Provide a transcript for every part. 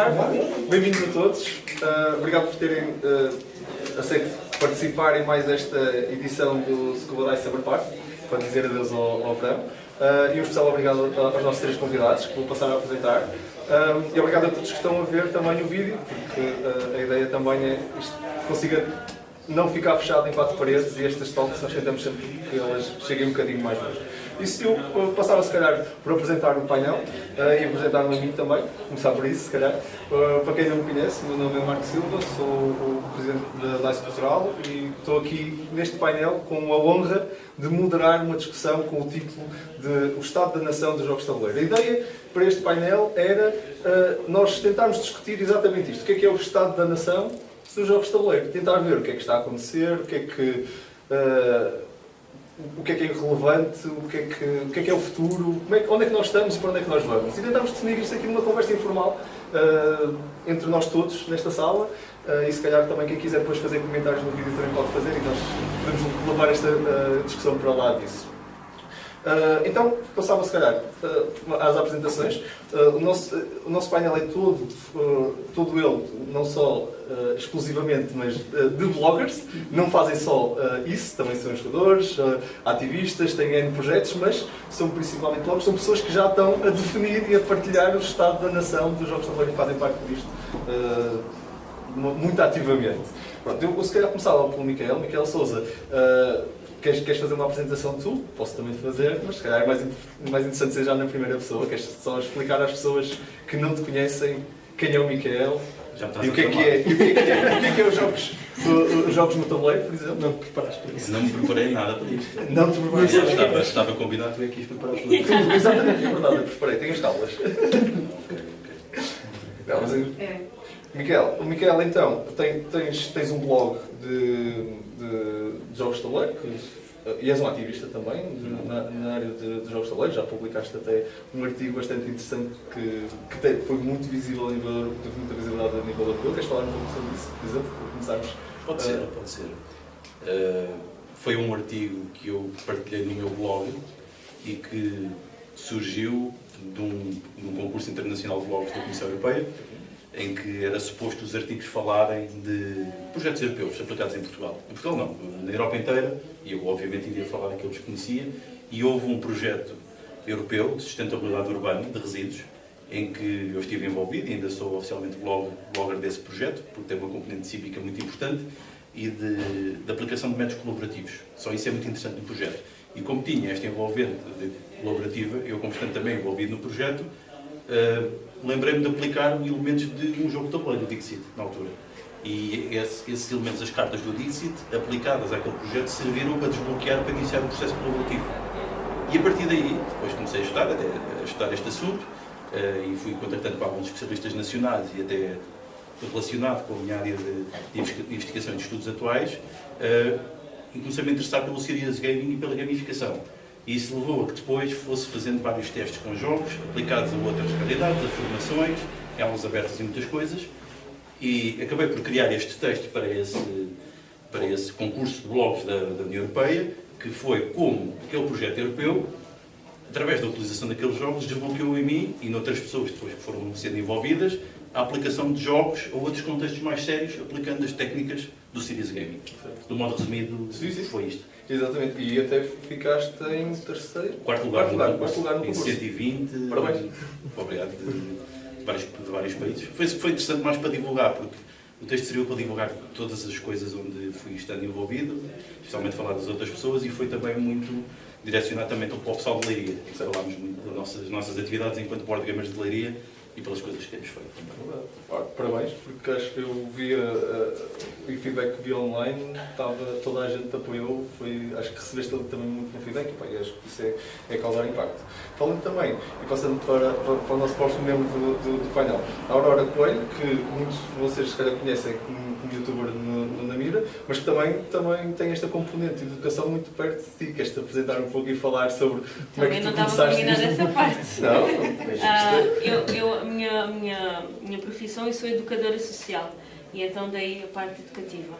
tarde, bem-vindos a todos. Obrigado por terem aceito participar em mais esta edição do Scuba Dive Summer Park, para dizer adeus ao verão. E um especial obrigado aos nossos três convidados, que vou passar a apresentar. E obrigado a todos que estão a ver também o vídeo, porque a ideia também é que isto consiga não ficar fechado em quatro paredes e estas talks nós tentamos sempre que elas cheguem um bocadinho mais longe. E se eu passava, se calhar, por apresentar o painel e apresentar-me a mim também, começar por isso, se calhar. Para quem não me conhece, o meu nome é Marco Silva, sou o presidente da DICE Cultural e estou aqui neste painel com a honra de moderar uma discussão com o título de O Estado da Nação dos Jogos de Tabuleiro. A ideia para este painel era nós tentarmos discutir exatamente isto. O que é o Estado da Nação dos Jogos de Tabuleiro? Tentar ver o que é que está a acontecer, o que é relevante, o que é o futuro, onde é que nós estamos e para onde é que nós vamos. E tentámos definir isto aqui numa conversa informal entre nós todos nesta sala e se calhar também quem quiser depois fazer comentários no vídeo também pode fazer e nós podemos levar esta discussão para lá disso. Então, passava se calhar às apresentações. O nosso painel é todo ele, não só exclusivamente, mas de bloggers. Não fazem só isso, também são jogadores, ativistas, têm N projetos, mas são principalmente bloggers, são pessoas que já estão a definir e a partilhar o estado da nação dos jogos de tabuleiro e fazem parte disto muito ativamente. Pronto, eu se calhar começava pelo Miquel Sousa. Queres fazer uma apresentação tu? Posso também fazer, mas se calhar é mais interessante ser já na primeira pessoa. Queres só explicar às pessoas que não te conhecem quem é o Miquel e o que é os jogos no tabuleiro, por exemplo? Não te preparaste para isso. Não me preparei nada para isto. Não te preparaste? Estava combinado, tu é que ias preparar tudo. Exatamente, é verdade, eu preparei, tenho as tábuas. O Miquel, então, tens um blog de jogos de tabuleiro e és um ativista também na área de jogos de tabuleiro. Já publicaste até um artigo bastante interessante que foi muito visível teve muita visibilidade a nível europeu. Queres falar um pouco sobre isso, por exemplo, para começarmos? Pode ser. Foi um artigo que eu partilhei no meu blog e que surgiu de um concurso internacional de blogs da Comissão Europeia, em que era suposto os artigos falarem de projetos europeus aplicados em Portugal. Em Portugal não, na Europa inteira, e eu obviamente iria falar daqueles que conhecia, e houve um projeto europeu de sustentabilidade urbana, de resíduos, em que eu estive envolvido e ainda sou oficialmente blogger desse projeto, porque tem uma componente cívica muito importante, e de aplicação de métodos colaborativos. Só isso é muito interessante no projeto. E como tinha esta envolvente colaborativa, eu como estando também envolvido no projeto, lembrei-me de aplicar elementos de um jogo de tabuleiro, o Dixit, na altura. E esses elementos, as cartas do Dixit, aplicadas àquele projeto, serviram para desbloquear, para iniciar um processo colaborativo. E a partir daí, depois comecei a estudar este assunto, e fui contactando com alguns especialistas nacionais e até relacionado com a minha área de investigação e de estudos atuais, e comecei-me a interessar pelo serious gaming e pela gamificação. E isso levou a que depois fosse fazendo vários testes com jogos, aplicados a outras realidades, a formações, em aulas abertas e muitas coisas, e acabei por criar este texto para esse concurso de blogs da União Europeia, que foi como aquele projeto europeu, através da utilização daqueles jogos, desbloqueou em mim e noutras pessoas depois que foram sendo envolvidas, a aplicação de jogos ou outros contextos mais sérios, aplicando as técnicas do serious gaming. De um modo resumido, foi isto. Exatamente, e até ficaste em terceiro? Quarto lugar no concurso. Em 120, parabéns. Obrigado, de vários países. Foi interessante mais para divulgar, porque o texto serviu para divulgar todas as coisas onde fui estando envolvido, especialmente falar das outras pessoas, e foi também muito direcionado também para o pessoal de Leiria. Falámos muito das nossas atividades enquanto board gamers de Leiria e pelas coisas que temos feito também. Parabéns, porque acho que eu vi o feedback que vi online, toda a gente te apoiou, acho que recebeste também muito bom feedback e acho que isso é causar impacto. Falando também, e passando para o nosso próximo membro do painel, a Aurora Coelho, que muitos de vocês se calhar conhecem como youtuber no Namira, mas que também tem esta componente de educação muito perto de ti. Queres-te apresentar um pouco e falar sobre como é que tu começaste nisto? Também não estava combinada essa parte. Não? A minha profissão, eu sou educadora social. E então daí a parte educativa.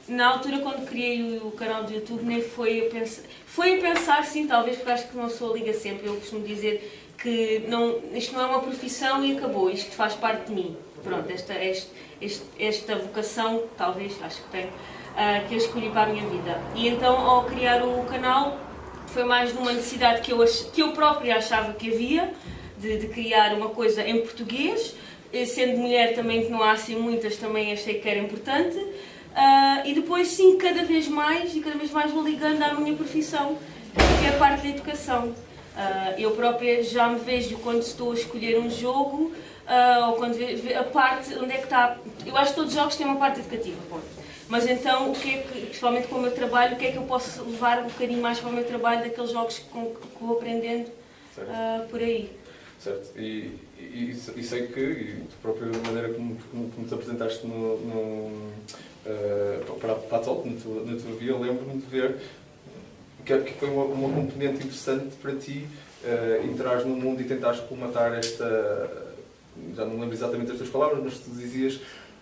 Na altura quando criei o canal do YouTube, nem foi a pensar sim, talvez porque acho que não sou a liga sempre. Eu costumo dizer que não, isto não é uma profissão e acabou, isto faz parte de mim. Pronto, esta vocação, talvez, acho que tenho, que eu escolhi para a minha vida. E então, ao criar o canal, foi mais numa necessidade que eu própria achava que havia, de criar uma coisa em português. Sendo mulher também, que não há assim muitas, também achei que era importante. E depois, sim, cada vez mais vou ligando à minha profissão, que é a parte da educação. Eu própria já me vejo quando estou a escolher um jogo, ou quando a parte, onde é que está... Eu acho que todos os jogos têm uma parte educativa, ponto. Mas então, o que é que, principalmente com o meu trabalho, o que é que eu posso levar um bocadinho mais para o meu trabalho daqueles jogos que vou aprendendo por aí? Certo. E sei que, e tu própria maneira como te apresentaste para a Talk, na tua via, eu lembro-me de ver que foi uma componente interessante para ti entrares no mundo e tentares colmatar esta... Já não lembro exatamente as tuas palavras, mas tu dizias...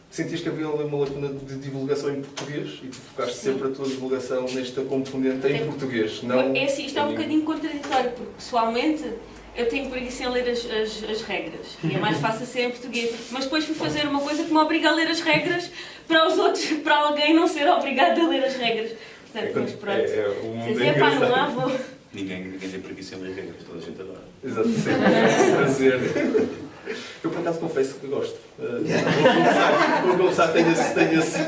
Sentias que havia uma lacuna de divulgação em português e tu focaste sempre a tua divulgação nesta componente em português, não... É assim, isto é um bocadinho contraditório, porque pessoalmente eu tenho preguiça em ler as regras e é mais fácil ser em português. Mas depois fui fazer uma coisa que me obriga a ler as regras para os outros, para alguém não ser obrigado a ler as regras. Portanto, mas pronto. O mundo Dizia, pá, não há, vou... Ninguém tem preguiça em ler regras, toda a gente adora. Exato, prazer. Eu por acaso confesso que gosto. Vou começar, tenho esse...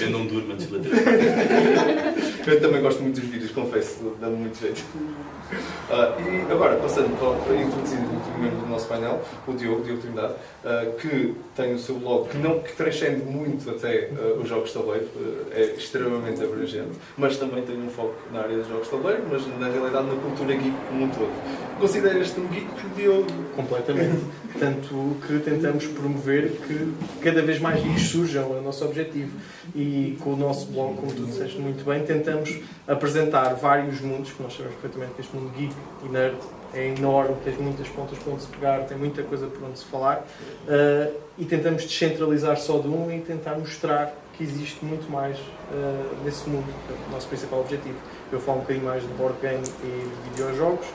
Eu não durmo antes de ler. Eu também gosto muito dos vídeos, confesso, dá-me muito jeito. E agora, passando para introduzir o último membro do nosso painel, o Diogo Trindade, que tem o seu blog que transcende muito até os jogos de tabuleiro, é extremamente abrangente, mas também tem um foco na área dos jogos de tabuleiro, mas na realidade na cultura geek como um todo. Consideras-te um geek, Diogo? Completamente. Tanto que tentamos promover que cada vez mais geeks surjam, é o nosso objetivo. E com o nosso blog, como tu disseste muito bem, tentamos apresentar vários mundos, que nós sabemos perfeitamente que este mundo geek e nerd é enorme, tens muitas pontas para onde se pegar, tem muita coisa por onde se falar, e tentamos descentralizar só de um e tentar mostrar que existe muito mais nesse mundo. É o nosso principal objetivo. Eu falo um bocadinho mais de board game e de videojogos,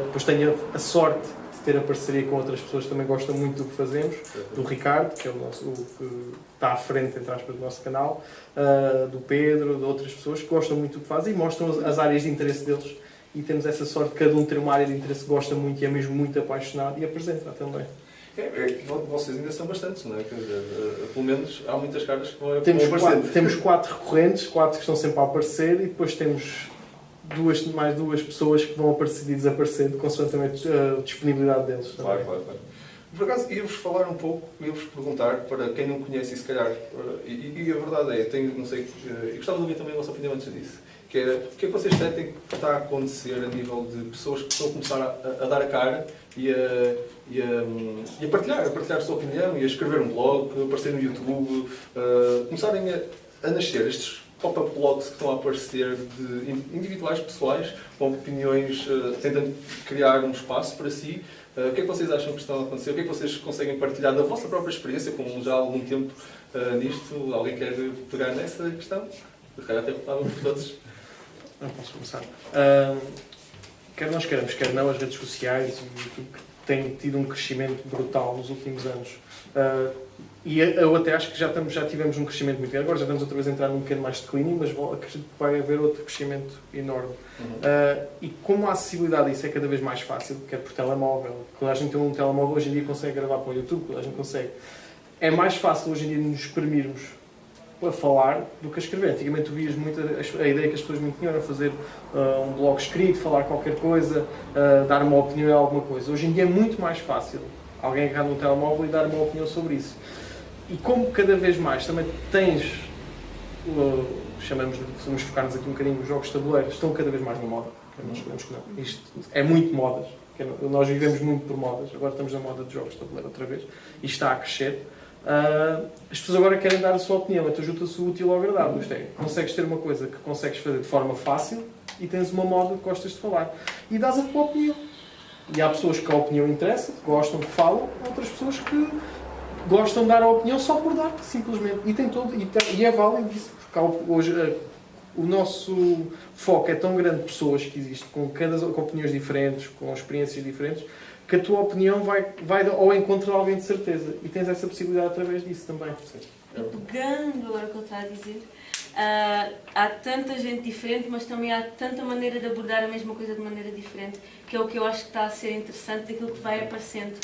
depois tenho a sorte de ter a parceria com outras pessoas que também gostam muito do que fazemos, do Ricardo, que é o que está à frente, entre aspas, do nosso canal, do Pedro, de outras pessoas que gostam muito do que fazem e mostram as áreas de interesse deles. E temos essa sorte de cada um ter uma área de interesse que gosta muito e é mesmo muito apaixonado e apresenta também. Vocês ainda são bastantes, não é? Quer dizer, pelo menos há muitas caras que vão aparecendo. Temos 4 recorrentes, 4 que estão sempre a aparecer e depois temos mais duas pessoas que vão aparecer e desaparecer, consoante também a disponibilidade deles. Claro. Por acaso, ia-vos falar um pouco, ia-vos perguntar, para quem não conhece e se calhar, e a verdade é, eu gostava de ouvir também a vossa opinião antes disso, que era, o que é que vocês sentem que está a acontecer a nível de pessoas que estão a começar a dar a cara e a partilhar a sua opinião e a escrever um blog, a aparecer no YouTube, começarem a nascer estes pop-up blogs que estão a aparecer de individuais, pessoais, com opiniões, tentando criar um espaço para si. O que é que vocês acham que estão a acontecer? O que é que vocês conseguem partilhar da vossa própria experiência, como já há algum tempo nisto? Alguém quer pegar nessa questão? Se calhar até votávamos todos. Não posso começar. Quer nós queremos, quer não, as redes sociais e o YouTube têm tido um crescimento brutal nos últimos anos. E eu até acho que já tivemos um crescimento muito grande. Agora já estamos outra vez a entrar num bocadinho mais de declínio, mas acredito que vai haver outro crescimento enorme. E como a acessibilidade disso é cada vez mais fácil, quer por telemóvel, quando a gente tem um telemóvel hoje em dia consegue gravar para o YouTube, quando a gente consegue. É mais fácil hoje em dia nos exprimirmos a falar do que a escrever. Antigamente tu vias muito a ideia que as pessoas muito tinham era fazer um blog escrito, falar qualquer coisa, dar uma opinião em alguma coisa. Hoje em dia é muito mais fácil alguém agarrar num telemóvel e dar uma opinião sobre isso. E como cada vez mais também tens, vamos focar-nos aqui um bocadinho nos jogos de tabuleiro, estão cada vez mais na moda. Nós sabemos que não. Isto é muito modas. Nós vivemos muito por modas. Agora estamos na moda de jogos de tabuleiro outra vez. E está a crescer. As pessoas agora querem dar a sua opinião. Então junta-se o útil ao agradável. Isto é, consegues ter uma coisa que consegues fazer de forma fácil e tens uma moda que gostas de falar. E dás a tua opinião. E há pessoas que a opinião interessa, que gostam, que falam. Há outras pessoas que gostam de dar a opinião só por dar, simplesmente. E é válido isso. Porque hoje o nosso foco é tão grande de pessoas que existem, com opiniões diferentes, com experiências diferentes, que a tua opinião vai ao encontro de alguém de certeza. E tens essa possibilidade através disso também. E pegando agora o que ele está a dizer, há tanta gente diferente, mas também há tanta maneira de abordar a mesma coisa de maneira diferente, que é o que eu acho que está a ser interessante daquilo que vai aparecendo.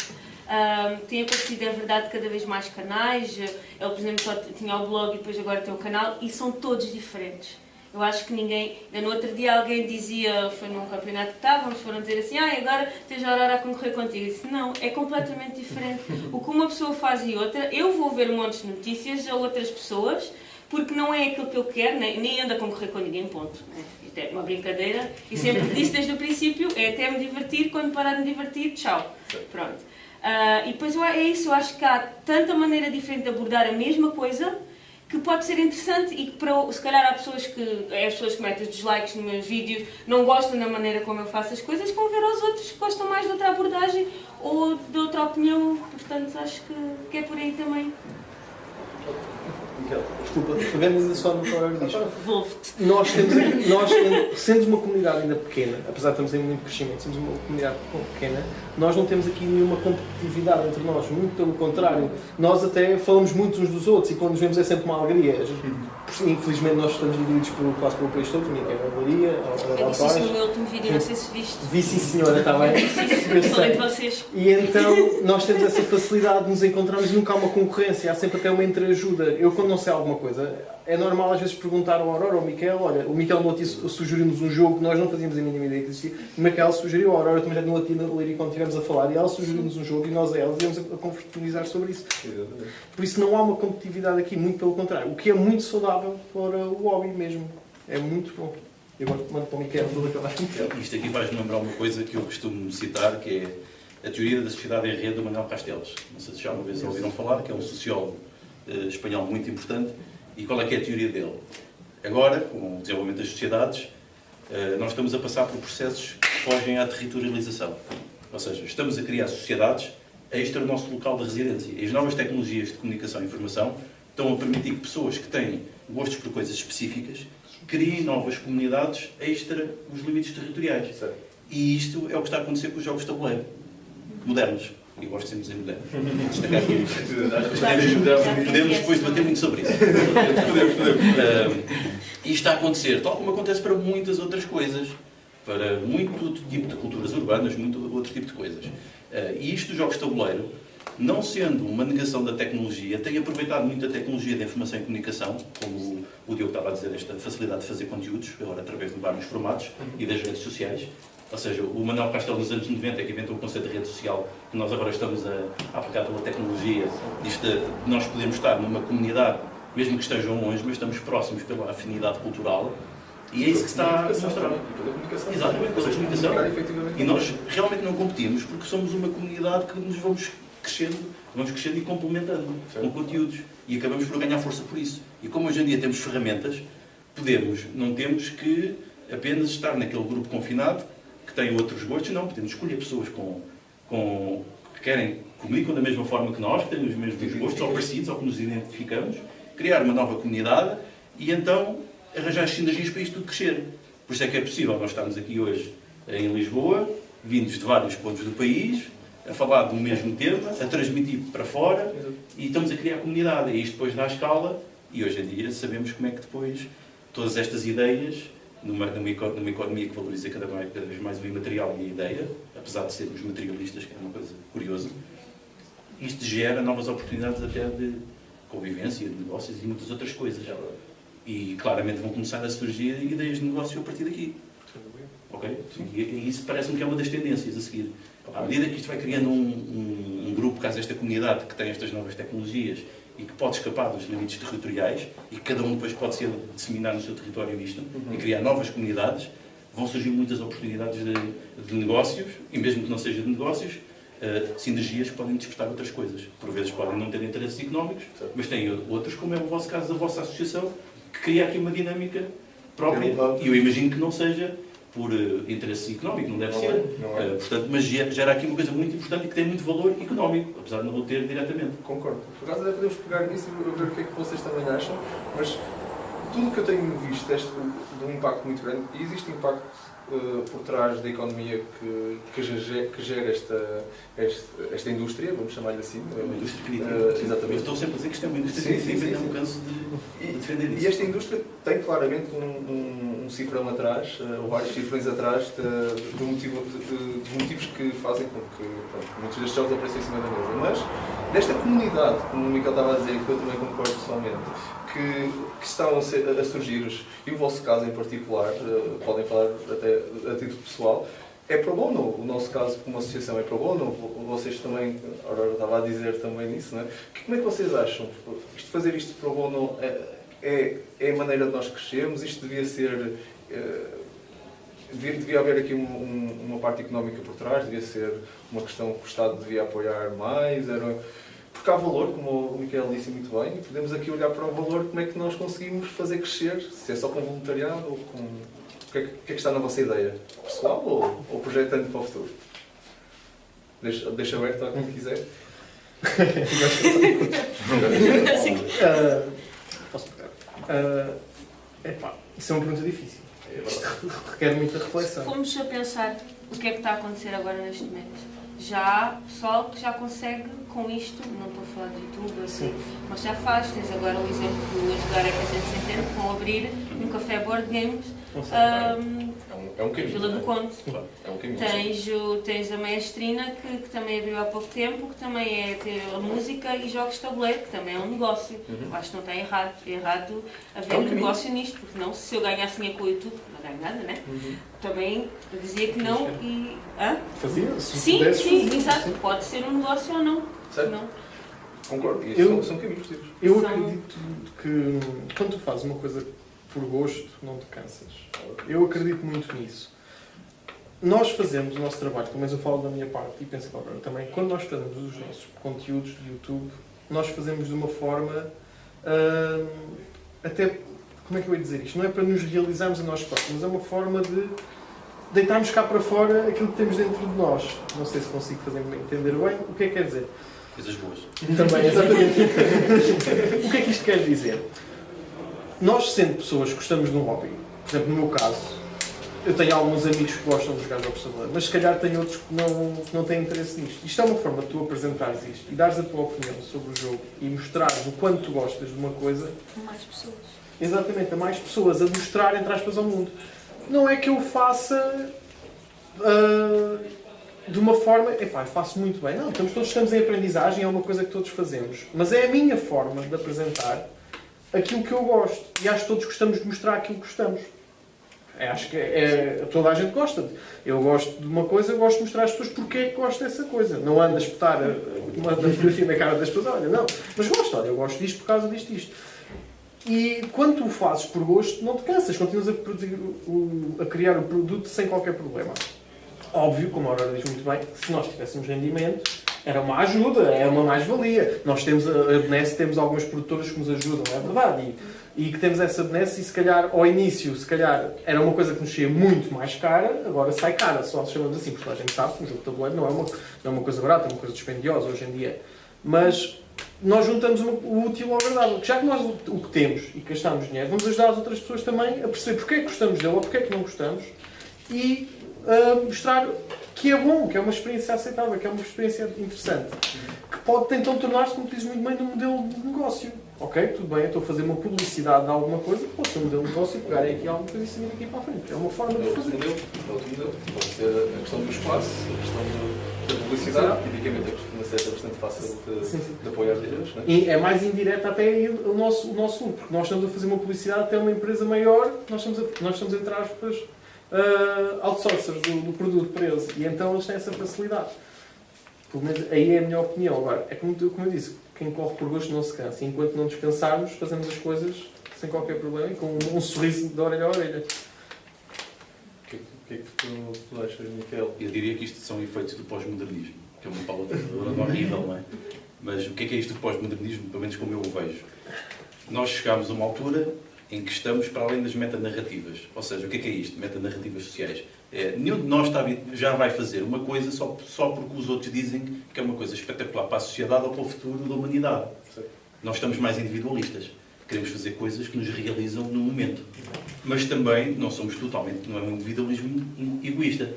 Tem aparecido, é verdade, cada vez mais canais. Ele, por exemplo, só tinha o blog e depois agora tem o canal, e são todos diferentes. Eu acho que ninguém... No outro dia alguém dizia, foi num campeonato que estávamos, foram dizer assim, agora tens a Aurora a concorrer contigo. Eu disse, não, é completamente diferente. O que uma pessoa faz e outra, eu vou ver um monte de notícias a outras pessoas, porque não é aquilo que eu quero, nem ando a concorrer com ninguém, ponto. Isto é uma brincadeira, e sempre disse desde o princípio, é até me divertir, quando parar de me divertir, tchau. Pronto. E depois é isso, eu acho que há tanta maneira diferente de abordar a mesma coisa, que pode ser interessante e que se calhar há pessoas que metem os dislikes nos meus vídeos, não gostam da maneira como eu faço as coisas, vão ver aos outros que gostam mais de outra abordagem ou de outra opinião, portanto acho que é por aí também. Desculpa, pegando ainda só no que o diz. Envolve-te. Nós, sendo uma comunidade ainda pequena, apesar de estamos em muito crescimento, somos uma comunidade pequena, nós não temos aqui nenhuma competitividade entre nós, muito pelo contrário. Nós até falamos muito uns dos outros e quando nos vemos é sempre uma alegria. Infelizmente nós estamos divididos quase pelo país todo, Mica, a Maria, Eu disse isso no meu último vídeo, não sei se viste. Vi sim senhora, está bem? Falei de vocês. E então nós temos essa facilidade de nos encontrarmos e nunca há uma concorrência, há sempre até uma entreajuda. Eu quando não sei alguma coisa, é normal às vezes perguntar ao Aurora ou ao Miquel, olha, o Miquel no sugeriu-nos um jogo que nós não fazíamos a mínima ideia que existia, o Miquel sugeriu, a Aurora também já tinha latido na Líria quando estivemos a falar, e ela sugeriu-nos um jogo e nós a ela íamos a confraternizar sobre isso. Por isso não há uma competitividade aqui, muito pelo contrário, o que é muito saudável para o hobby mesmo, é muito bom. E agora mando para o Miquel tudo acabar. Isto aqui faz-me lembrar uma coisa que eu costumo citar, que é a teoria da sociedade em rede do Manuel Castells. Não sei se já uma vez ouviram falar, que é um sociólogo espanhol muito importante. E qual é que é a teoria dele? Agora, com o desenvolvimento das sociedades, nós estamos a passar por processos que fogem à territorialização. Ou seja, estamos a criar sociedades extra do nosso local de residência. E as novas tecnologias de comunicação e informação estão a permitir que pessoas que têm gostos por coisas específicas criem novas comunidades extra os limites territoriais. E isto é o que está a acontecer com os jogos de tabuleiro modernos. Eu gosto de sempre dizer moderno. Destacar aqui. Podemos depois debater muito sobre isso. Isto está a acontecer, tal como acontece para muitas outras coisas. Para muito tipo de culturas urbanas, muito outro tipo de coisas. E isto dos jogos de tabuleiro, não sendo uma negação da tecnologia, tem aproveitado muito a tecnologia da informação e comunicação, como o Diogo estava a dizer, esta facilidade de fazer conteúdos, agora através de vários formatos e das redes sociais. Ou seja, o Manuel Castells nos anos 90 é que inventou o conceito de rede social, que nós agora estamos a aplicar pela tecnologia, de nós podemos estar numa comunidade, mesmo que estejam longe, mas estamos próximos pela afinidade cultural, e é isso que se está a mostrar. Exatamente, pela comunicação. E nós realmente não competimos porque somos uma comunidade que nos vamos crescendo e complementando com conteúdos, e acabamos por ganhar força por isso. E como hoje em dia temos ferramentas, não temos que apenas estar naquele grupo confinado, que têm outros gostos, não, podemos escolher pessoas que comunicam da mesma forma que nós, que têm os mesmos gostos, ou parecidos, ou que nos identificamos, criar uma nova comunidade e então arranjar as sinergias para isto tudo crescer. Por isso é que é possível nós estarmos aqui hoje em Lisboa, vindos de vários pontos do país, a falar do mesmo tema, a transmitir para fora e estamos a criar comunidade. E isto depois dá escala e hoje em dia sabemos como é que depois todas estas ideias, numa economia que valoriza cada vez mais o imaterial e a ideia, apesar de sermos materialistas, que é uma coisa curiosa, isto gera novas oportunidades até de convivência, de negócios e muitas outras coisas. E claramente vão começar a surgir ideias de negócio a partir daqui. Ok? E isso parece-me que é uma das tendências a seguir. À medida que isto vai criando um grupo, caso esta comunidade, que tem estas novas tecnologias e que pode escapar dos limites territoriais e que cada um depois pode ser disseminar no seu território isto e criar novas comunidades, vão surgir muitas oportunidades de negócios, e mesmo que não seja de negócios, sinergias que podem despertar outras coisas. Por vezes podem não ter interesses económicos, mas têm outros, como é o vosso caso, da vossa associação, que cria aqui uma dinâmica própria, e eu imagino que não seja por interesse económico, não deve ser. Portanto, mas gera aqui uma coisa muito importante e que tem muito valor económico, apesar de não o ter diretamente. Concordo. Por acaso podemos pegar nisso e ver o que é que vocês também acham, mas tudo o que eu tenho visto de um impacto muito grande, e existe impacto por trás da economia que gera esta indústria, vamos chamar-lhe assim. É uma indústria crítica. Exatamente. Eu estou sempre a dizer que isto é uma indústria crítica, não me canso de defender isso. E esta indústria tem claramente um cifrão atrás, ou vários cifrões atrás, de motivos que fazem com que muitos destes jogos apareçam em cima da mesa. Mas, desta comunidade, como o Miquel estava a dizer, que eu também concordo pessoalmente, que estão a surgir, e o vosso caso em particular, podem falar até a título pessoal, é pro bono. O nosso caso, como associação, é pro bono. Vocês também, a Aurora estava a dizer também nisso, não é? Como é que vocês acham? Fazer isto pro bono é a maneira de nós crescermos? Isto devia ser... Devia haver aqui uma parte económica por trás, devia ser uma questão que o Estado devia apoiar mais, porque há valor, como o Miquel disse muito bem, e podemos aqui olhar para o valor, como é que nós conseguimos fazer crescer, se é só com voluntariado ou com... O que é que está na vossa ideia? Pessoal ou projetando para o futuro? Deixa aberto a quem quiser. Posso pegar? Isso é uma pergunta difícil. Isto requer muita reflexão. Fomos a pensar o que é que está a acontecer agora neste momento. Já há pessoal que já consegue com isto, não estou a falar de YouTube, assim, mas já faz. Tens agora o exemplo do Ajudar é que a gente se entende, que vão abrir um café board games É um caminho. Vila do Conde. Claro, é um caminho. Tens a Maestrina, que também abriu há pouco tempo, que também é ter a música e jogos de tabuleiro, que também é um negócio. Acho que não está errado haver negócio nisto, porque não, se eu ganhasse dinheiro com o YouTube, não ganho nada, né? Também eu dizia que não e... Fazia? Sim, exato. Pode ser um negócio ou não. Certo? Não. Concordo. E são caminhos possíveis. Eu acredito que quando tu fazes uma coisa por gosto, não te cansas. Eu acredito muito nisso. Nós fazemos o nosso trabalho, pelo menos eu falo da minha parte e penso agora também, quando nós fazemos os nossos conteúdos de YouTube, nós fazemos de uma forma até, como é que eu ia dizer isto? Não é para nos realizarmos a nós próprios, mas é uma forma de deitarmos cá para fora aquilo que temos dentro de nós. Não sei se consigo fazer-me entender bem o que é que quer dizer. Coisas boas. Também, exatamente. O que é que isto quer dizer? Nós, sendo pessoas que gostamos de um hobby, por exemplo, no meu caso, eu tenho alguns amigos que gostam de jogar jogos de tabuleiro, mas se calhar tenho outros que não têm interesse nisto. Isto é uma forma de tu apresentares isto e dares a tua opinião sobre o jogo e mostrares o quanto tu gostas de uma coisa. Mais pessoas. Exatamente, a mais pessoas, a mostrar, entre aspas, ao mundo. Não é que eu faça de uma forma... Epá, faço muito bem. Não, todos estamos em aprendizagem, é uma coisa que todos fazemos. Mas é a minha forma de apresentar aquilo que eu gosto. E acho que todos gostamos de mostrar aquilo que gostamos. Acho que toda a gente gosta. Eu gosto de uma coisa, eu gosto de mostrar às pessoas porque é que gosto dessa coisa. Não ando a espetar uma fotografia na cara das pessoas, olha, não. Mas gosto, olha, eu gosto disto por causa disto. E quando tu o fazes por gosto, não te cansas. Continuas a criar o produto sem qualquer problema. Óbvio, como a Aurora diz muito bem, se nós tivéssemos rendimento, era uma ajuda, é uma mais-valia. Nós temos a benesse, temos algumas produtoras que nos ajudam, é verdade. E que temos essa benesse e se calhar, ao início, se calhar, era uma coisa que nos saía muito mais cara, agora sai cara, só se chamamos assim, porque a gente sabe que um jogo de tabuleiro não é uma coisa barata, é uma coisa dispendiosa hoje em dia. Mas nós juntamos o útil ao agradável. Já que nós o que temos e gastamos dinheiro, vamos ajudar as outras pessoas também a perceber porque é que gostamos dele ou porque é que não gostamos e mostrar que é bom, que é uma experiência aceitável, que é uma experiência interessante. Que pode então tornar-se, como dizes muito bem, num modelo de negócio. Ok, tudo bem, eu estou a fazer uma publicidade de alguma coisa, posso ter um modelo de negócio e pegarem aqui alguma coisa e sair daqui para a frente. É uma forma de fazer. Outro modelo. Pode ser a questão do espaço, a questão da publicidade, tipicamente a costuma ser bastante fácil de apoiar as pessoas. E é mais indireta até o nosso lucro, porque nós estamos a fazer uma publicidade até uma empresa maior, nós estamos a entrar aspas, outsourcers do produto para eles. E então eles têm essa facilidade. Pelo menos aí é a minha opinião. Agora, é como eu disse, quem corre por gosto não se cansa. E enquanto não descansarmos, fazemos as coisas sem qualquer problema e com um sorriso de orelha a orelha. O que é que tu achas, Miquel? Eu diria que isto são efeitos do pós-modernismo, que é uma palavra horrível, não é? Mas o que é isto do pós-modernismo, pelo menos como eu o vejo? Nós chegámos a uma altura em que estamos para além das metanarrativas. Ou seja, o que é isto? Metanarrativas sociais. Nenhum de nós já vai fazer uma coisa só porque os outros dizem que é uma coisa espetacular para a sociedade ou para o futuro da humanidade. Nós estamos mais individualistas. Queremos fazer coisas que nos realizam no momento. Mas também não somos totalmente, não é um individualismo egoísta.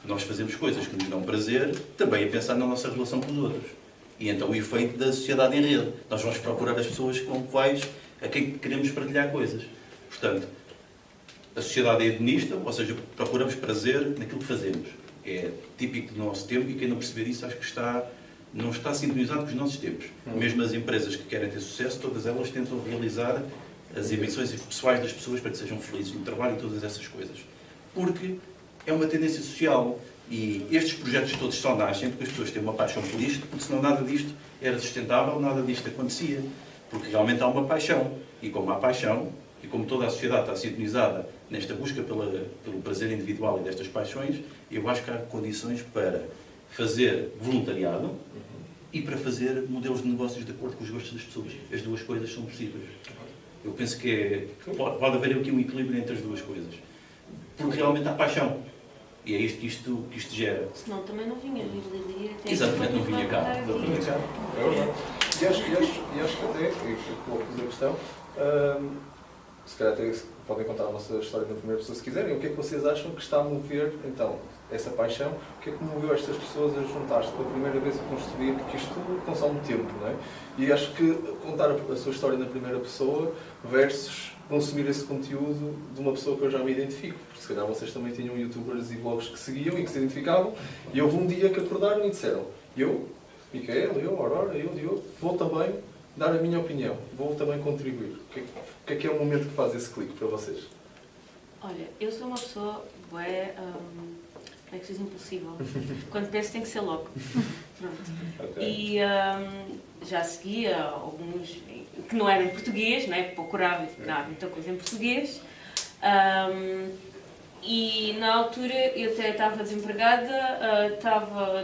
Nós fazemos coisas que nos dão prazer, também a pensar na nossa relação com os outros. E então o efeito da sociedade em rede. Nós vamos procurar as pessoas com quais, a quem queremos partilhar coisas. Portanto, a sociedade é hedonista, ou seja, procuramos prazer naquilo que fazemos. É típico do nosso tempo e quem não perceber isso acho que não está sintonizado com os nossos tempos. Mesmo as empresas que querem ter sucesso, todas elas tentam realizar as ambições pessoais das pessoas para que sejam felizes no trabalho e todas essas coisas. Porque é uma tendência social e estes projetos todos só nascem porque as pessoas têm uma paixão por isto, porque senão nada disto era sustentável, nada disto acontecia. Porque realmente há uma paixão. E como há paixão, e como toda a sociedade está sintonizada nesta busca pelo prazer individual e destas paixões, eu acho que há condições para fazer voluntariado e para fazer modelos de negócios de acordo com os gostos das pessoas. As duas coisas são possíveis. Eu penso que pode haver aqui um equilíbrio entre as duas coisas. Porque realmente há paixão. E é isto que isto gera. Senão também não vinha Lili. Exatamente, não vinha cá. É verdade. E acho que até, e coloco a questão, se calhar até podem contar a vossa história na primeira pessoa se quiserem. O que é que vocês acham que está a mover, então, essa paixão? O que é que moveu estas pessoas a juntar-se pela primeira vez a construir? Porque isto consome tempo, não é? E acho que contar a sua história na primeira pessoa versus consumir esse conteúdo de uma pessoa que eu já me identifico. Porque se calhar vocês também tinham youtubers e blogs que seguiam e que se identificavam. E houve um dia que acordaram e disseram: eu, Micael, eu, Aurora, eu, Diogo, vou também dar a minha opinião. Vou também contribuir. O que é o momento que faz esse clique para vocês? Olha, eu sou uma pessoa bué, como é que se diz, impossível. Quando penso tem que ser logo. Pronto. Okay. E já seguia alguns que não eram em português, não é? Procurava muita coisa em português. E na altura eu até estava desempregada,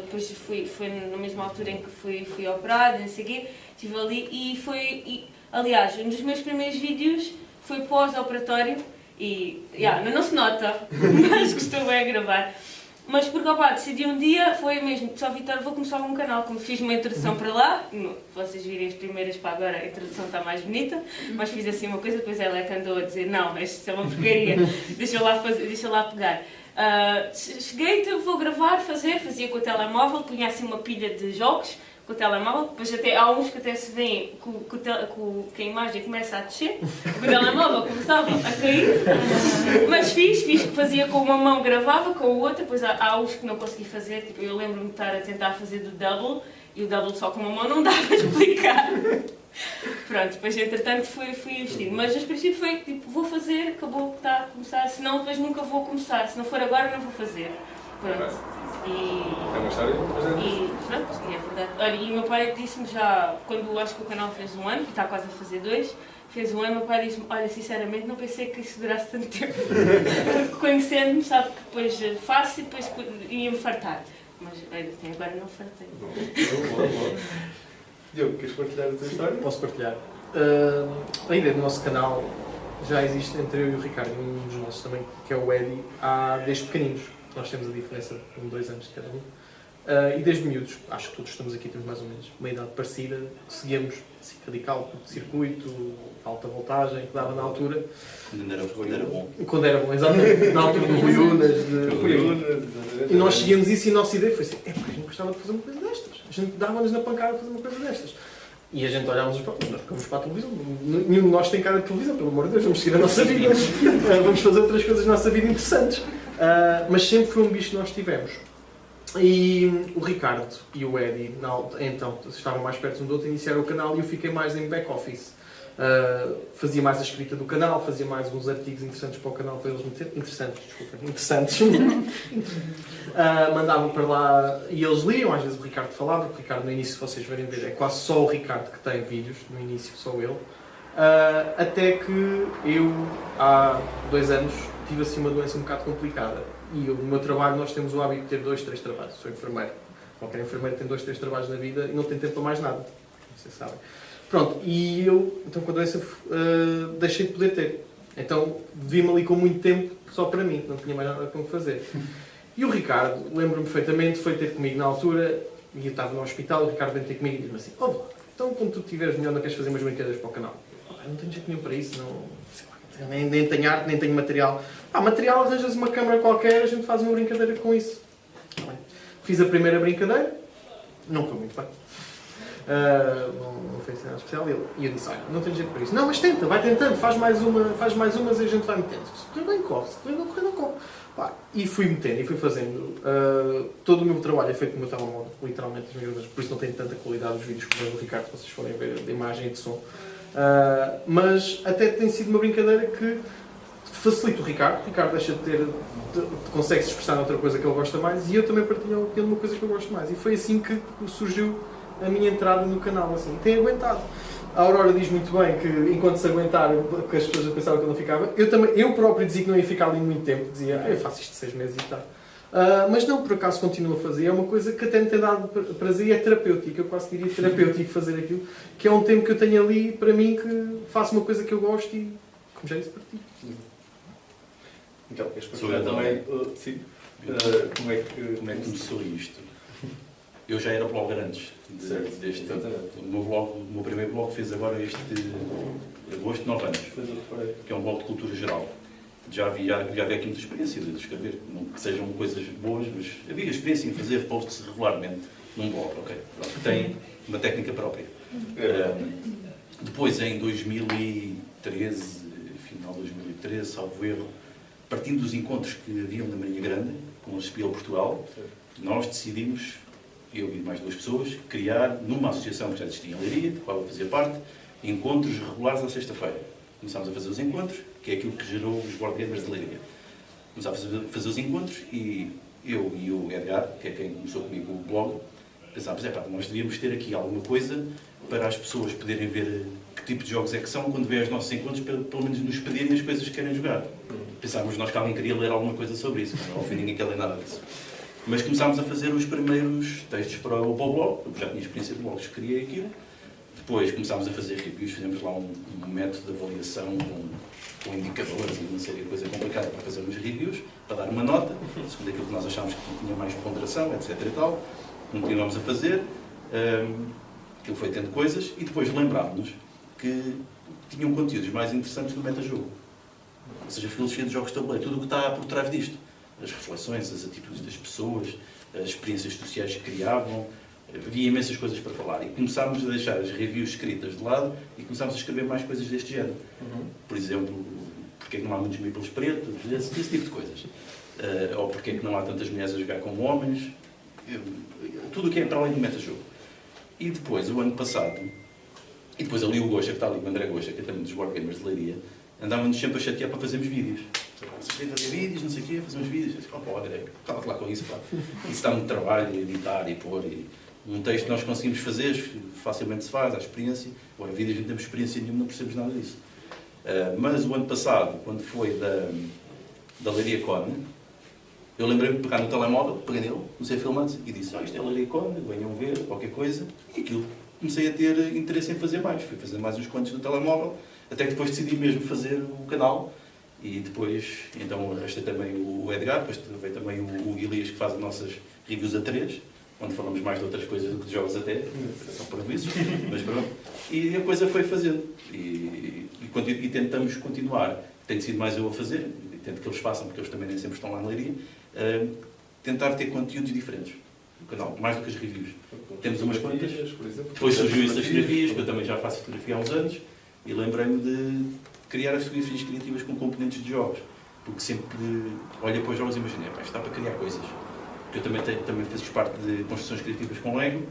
depois foi na mesma altura em que fui operada, não sei o quê, estive ali e aliás, um dos meus primeiros vídeos foi pós-operatório e não se nota, mas que estou bem a gravar. Mas porque, decidi um dia, foi mesmo, só Vitor, vou começar um canal, como fiz uma introdução para lá, vocês virem as primeiras para agora, a introdução está mais bonita, mas fiz assim uma coisa, depois ela é que andou a dizer, não, isto é uma porcaria, deixa lá pegar. Cheguei, então vou gravar, fazia com o telemóvel, punha assim uma pilha de jogos, com o telemóvel, depois até há uns que até se veem que a imagem começa a descer, o telemóvel começava a cair, mas fazia com uma mão, gravava com a outra, depois há uns que não consegui fazer, tipo, eu lembro-me de estar a tentar fazer do double, e o double só com uma mão não dá para explicar. Pronto, depois entretanto fui investindo, mas os princípios foi tipo, vou fazer, acabou, está a começar, senão depois nunca vou começar, se não for agora não vou fazer. Pronto. É uma história presente. E é verdade. Olha, e o meu pai disse-me já, quando acho que o canal fez 1 ano, que está quase a fazer 2, fez 1 ano, meu pai disse-me, olha, sinceramente não pensei que isso durasse tanto tempo. Porque conhecendo-me, sabe que depois faço e depois ia-me fartar. Mas olha, até agora não fartei. Boa. Diogo, queres partilhar a tua história? Posso partilhar. A ideia do nosso canal já existe entre eu e o Ricardo, um dos nossos também, que é o Eddie, desde pequeninos. Nós temos a diferença de 2 anos de cada um. E desde miúdos, acho que todos estamos aqui, temos mais ou menos uma idade parecida, seguíamos assim, radical, circuito, alta voltagem, que dava na altura. Quando era bom. Quando era bom, exatamente. Na altura do Rui Unas. E nós seguíamos isso e a nossa ideia foi assim: a gente gostava de fazer uma coisa destas. A gente dava-nos na pancada a fazer uma coisa destas. E a gente olhávamos para nós ficamos para a televisão. Nenhum de nós tem cara de televisão, pelo amor de Deus, vamos seguir a nossa vida. Vamos fazer outras coisas na nossa vida interessantes. Mas sempre foi um bicho que nós tivemos. E o Ricardo e o Eddie, então, estavam mais perto um do outro, iniciaram o canal e eu fiquei mais em back-office. Fazia mais a escrita do canal, fazia mais uns artigos interessantes para o canal, para eles interessantes. Mandavam para lá e eles liam, às vezes o Ricardo falava, porque o Ricardo no início, se vocês verem ver, é quase só o Ricardo que tem vídeos, no início só ele. Até que eu, há 2 anos, tive assim uma doença um bocado complicada. E no meu trabalho nós temos o hábito de ter 2, 3 trabalhos. Sou enfermeiro. Qualquer enfermeiro tem 2, 3 trabalhos na vida e não tem tempo para mais nada. Vocês sabem. Pronto, e eu, então com a doença, deixei de poder ter. Então, vi-me ali com muito tempo só para mim. Não tinha mais nada com o que fazer. E o Ricardo, lembro-me perfeitamente, foi ter comigo na altura, e eu estava no hospital, o Ricardo veio ter comigo e disse-me assim: então quando tu estiveres melhor não queres fazer umas brincadeiras para o canal? não tenho jeito nenhum para isso, não, nem tenho arte, nem tenho material. Material, arranjas uma câmara qualquer, a gente faz uma brincadeira com isso. Fiz a primeira brincadeira, não foi muito bem. Não foi nada especial. E eu disse, olha, não tenho jeito para isso. Não, mas tenta, vai tentando, faz mais umas e a gente vai metendo. Se correr bem, corre, se correr não corre, não corre. E fui metendo, e fui fazendo. Todo o meu trabalho é feito no meu telemóvel, literalmente, por isso não tem tanta qualidade os vídeos como o do Ricardo, se vocês forem ver, de imagem e de som. Mas até tem sido uma brincadeira que facilita o Ricardo. O Ricardo deixa de ter, consegue se expressar noutra coisa que ele gosta mais, e eu também partilho a uma coisa que eu gosto mais. E foi assim que surgiu a minha entrada no canal, assim. Tem aguentado. A Aurora diz muito bem que enquanto se aguentar, que as pessoas pensavam que eu não ficava. Eu próprio dizia que não ia ficar ali muito tempo, dizia, eu faço isto 6 meses e tal. Mas não, por acaso continuo a fazer. É uma coisa que até me tem dado prazer e é terapêutico. Eu quase diria terapêutico fazer aquilo, que é um tempo que eu tenho ali para mim, que faço uma coisa que eu gosto e, como já disse, partilho. Então, queres partilhar também? Sim. Como é que começou isto? Eu já era blogger antes deste. O meu primeiro blog fez agora este agosto, 9 anos, que é um blog de cultura geral. Já havia aqui muita experiência de escrever, não que sejam coisas boas, mas havia experiência em fazer posts regularmente num blog, ok? Tem uma técnica própria. Depois, em 2013, final de 2013, salvo erro, partindo dos encontros que haviam na Marinha Grande, com o Spiel Portugal, nós decidimos, eu e mais 2 pessoas, criar, numa associação que já existia em Leiria, de qual eu fazia parte, encontros regulares à sexta-feira. Começámos a fazer os encontros, que é aquilo que gerou os board gamers de Leiria. Começámos a fazer os encontros e eu e o Edgar, que é quem começou comigo o blog, pensámos, nós devíamos ter aqui alguma coisa para as pessoas poderem ver que tipo de jogos é que são quando vêem os nossos encontros, pelo menos nos pedirem as coisas que querem jogar. Pensámos nós que alguém queria ler alguma coisa sobre isso, não ouvi ninguém quer ler nada disso. Mas começámos a fazer os primeiros textos para o blog, eu já tinha experiência de blogs, criei aquilo. Depois começámos a fazer reviews, fizemos lá um método de avaliação com indicadores e uma série de coisas complicadas para fazer uns reviews, para dar uma nota, segundo aquilo que nós achámos que tinha mais ponderação, etc. e tal. Continuámos a fazer, aquilo foi tendo coisas, e depois lembrámos-nos que tinham conteúdos mais interessantes do metajogo. Ou seja, a filosofia dos jogos de tabuleiro, tudo o que está por trás disto. As reflexões, as atitudes das pessoas, as experiências sociais que criavam, havia imensas coisas para falar. E começámos a deixar as reviews escritas de lado e começámos a escrever mais coisas deste género. Por exemplo, porque é que não há muitos meeples pretos, esse tipo de coisas. Ou porque é que não há tantas mulheres a jogar como homens. Tudo o que é para além do metajogo. E depois, o ano passado, e depois ali o Goxa, que está ali, o André Goxa, que é também dos board gamers de Leiria, andávamos sempre a chatear para fazermos vídeos. Vocês querem fazer vídeos, não sei o quê, fazer uns vídeos. Eu disse, André, cala-te lá com isso, pá. Isso dá muito trabalho, editar e pôr. Um texto que nós conseguimos fazer, facilmente se faz, há experiência. Agora, vídeos não temos experiência nenhuma, não percebemos nada disso. Mas o ano passado, quando foi da Leiria Con, eu lembrei-me de pegar no telemóvel, peguei nele, comecei a filmar e disse, isto é Leiria Con, venham ver, qualquer coisa. E aquilo, comecei a ter interesse em fazer mais. Fui fazer mais uns quantos no telemóvel, até que depois decidi mesmo fazer o canal. E depois, então, arrastei também o Edgar, depois veio também o Elias, que faz as nossas reviews a 3, onde falamos mais de outras coisas do que de jogos até, são prejuízos, mas pronto. E a coisa foi fazendo. E tentamos continuar. Tem sido mais eu a fazer, e tento que eles façam, porque eles também nem sempre estão lá na Leiria, tentar ter conteúdos diferentes no canal, mais do que as reviews. Temos umas quantas. Depois surgiu isso das fotografias, que eu também já faço fotografia há uns anos, e lembrei-me de criar as fotografias criativas com componentes de jogos. Porque sempre olho para os jogos e imaginei, isto está para criar coisas. Eu também fiz parte de construções criativas com Lego,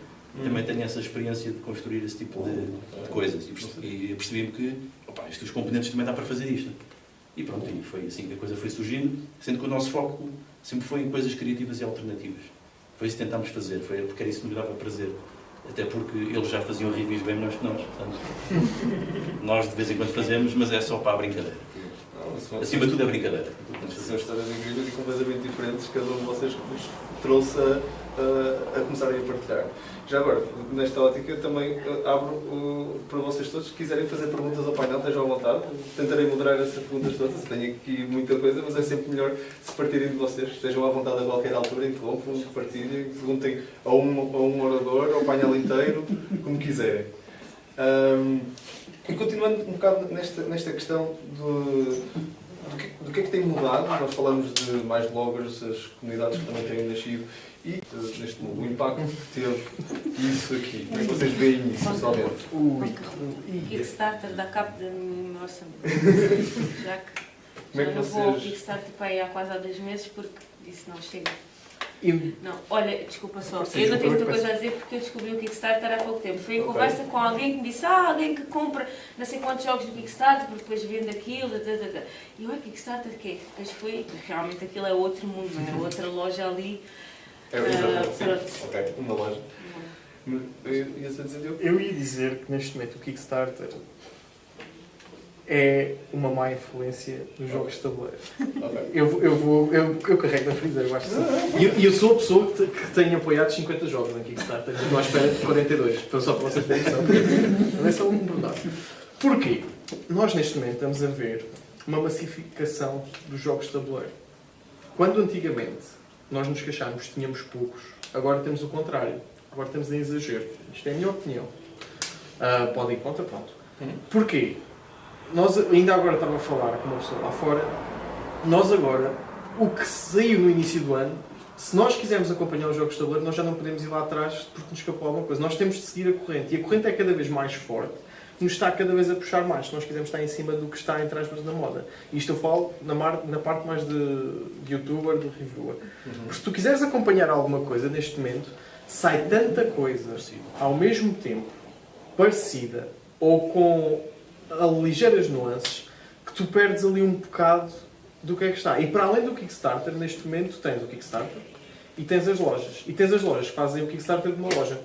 também tenho essa experiência de construir esse tipo de coisas. E percebi-me que, os componentes também dá para fazer isto. E pronto, e foi assim que a coisa foi surgindo, sendo que o nosso foco sempre foi em coisas criativas e alternativas. Foi isso que tentámos fazer, porque era isso que nos dava prazer. Até porque eles já faziam reviews bem melhores que nós. Portanto, nós de vez em quando fazemos, mas é só para a brincadeira. Acima de tudo é brincadeira. São histórias incríveis e completamente diferentes, cada um de vocês que vos trouxe a começarem a partilhar. Já agora, nesta ótica, também abro para vocês todos, se quiserem fazer perguntas ao painel, estejam à vontade. Tentarei moderar essas perguntas todas, tenho aqui muita coisa, mas é sempre melhor se partirem de vocês. Estejam à vontade a qualquer altura, interrompam, partilhem, perguntem a um orador, ao painel inteiro, como quiserem. E continuando um bocado nesta questão do que é que tem mudado, nós falamos de mais bloggers, as comunidades que também têm nascido, e o impacto que teve isso aqui. Como é que vocês veem isso, pessoalmente? O Kickstarter dá cabo do meu orçamento. Já que Como é que não vou ao vocês... Kickstarter para aí há quase há 2 meses porque disse não, chega. Eu, Não, olha, desculpa só, Sim, eu não tenho muita desculpa, coisa a dizer porque eu descobri o Kickstarter há pouco tempo. Foi em Ok. conversa com alguém que me disse, alguém que compra não sei quantos jogos do Kickstarter porque depois vende aquilo, e eu, Kickstarter o quê? Depois foi, realmente aquilo é outro mundo, não é? Outra loja ali. exatamente, sim. Pronto. Ok, uma loja. Ia-se a dizer, Diogo? eu ia dizer que neste momento o Kickstarter é uma má influência nos jogos de tabuleiro. Ok. Eu carrego na frente, eu acho que sim. E eu sou a pessoa que tem apoiado 50 jogos no Kickstarter. Estou à espera de 42. Então, só para vocês terem noção. Não é só um pormenor. Porquê? Nós neste momento estamos a ver uma massificação dos jogos de tabuleiro. Quando antigamente nós nos queixámos que tínhamos poucos, agora temos o contrário. Agora temos em exagero. Isto é a minha opinião. Pode ir contra, pronto. Porquê? Nós ainda agora estava a falar com uma pessoa lá fora. Nós agora, o que saiu no início do ano, se nós quisermos acompanhar os jogos de tabuleiro, nós já não podemos ir lá atrás porque nos escapou alguma coisa. Nós temos de seguir a corrente. E a corrente é cada vez mais forte, nos está cada vez a puxar mais, se nós quisermos estar em cima do que está, entre aspas, na moda. E isto eu falo na parte mais de youtuber, de reviewer. Porque se tu quiseres acompanhar alguma coisa neste momento, sai tanta coisa ao mesmo tempo, parecida, ou com ligeiras nuances, que tu perdes ali um bocado do que é que está. E para além do Kickstarter, neste momento tens o Kickstarter e tens as lojas. E tens as lojas que fazem o Kickstarter de uma loja.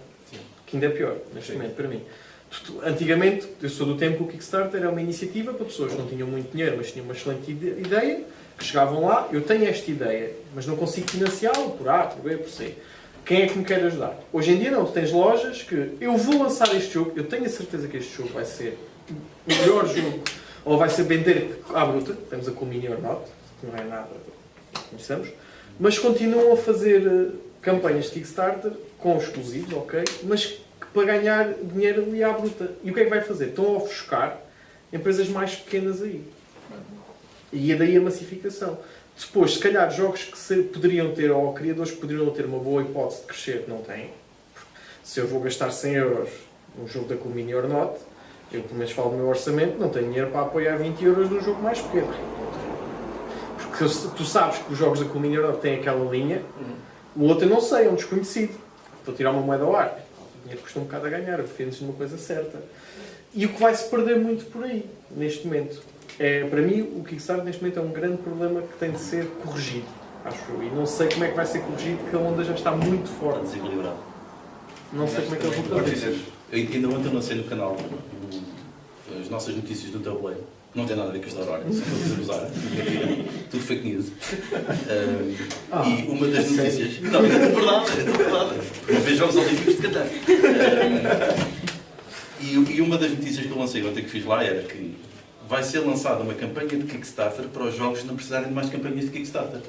Que ainda é pior, neste momento, para mim. Antigamente, eu sou do tempo que o Kickstarter era uma iniciativa para pessoas que não tinham muito dinheiro, mas tinham uma excelente ideia, que chegavam lá, eu tenho esta ideia, mas não consigo financiá-lo por A, por B, por C. Quem é que me quer ajudar? Hoje em dia não, tu tens lojas que eu vou lançar este jogo, eu tenho a certeza que este jogo vai ser o melhor jogo, ou vai ser vender à bruta, temos a Comini or Not, não é nada que conheçamos, mas continuam a fazer campanhas de Kickstarter com exclusivos, ok, mas que para ganhar dinheiro ali à bruta. E o que é que vai fazer? Estão a ofuscar empresas mais pequenas aí. E é daí a massificação. Depois, se calhar, jogos que poderiam ter, ou criadores que poderiam ter uma boa hipótese de crescer, não têm. Se eu vou gastar 100 euros num jogo da Comini or Not, eu pelo menos falo do meu orçamento, não tenho dinheiro para apoiar 20 euros num jogo mais pequeno. Porque tu sabes que os jogos da Comini or Not têm aquela linha, o outro eu não sei, é um desconhecido. Estou a tirar uma moeda ao ar. O dinheiro custa um bocado a ganhar, defendes numa coisa certa. E o que vai-se perder muito por aí, neste momento. Para mim, o Kickstarter neste momento é um grande problema que tem de ser corrigido, acho eu. E não sei como é que vai ser corrigido, porque a onda já está muito Está forte. desequilibrado. Não sei como é que eles vão fazer. Eu ainda ontem lancei no canal as nossas notícias do tabuleiro. Não tem nada a ver com este horário, só para usar. Tudo fake news. E uma das notícias. Não, é tudo verdade. Não vejo Jogos Olímpicos de Qatar. E uma das notícias que eu lancei ontem que fiz lá era que vai ser lançada uma campanha de Kickstarter para os jogos não precisarem de mais campanhas de Kickstarter.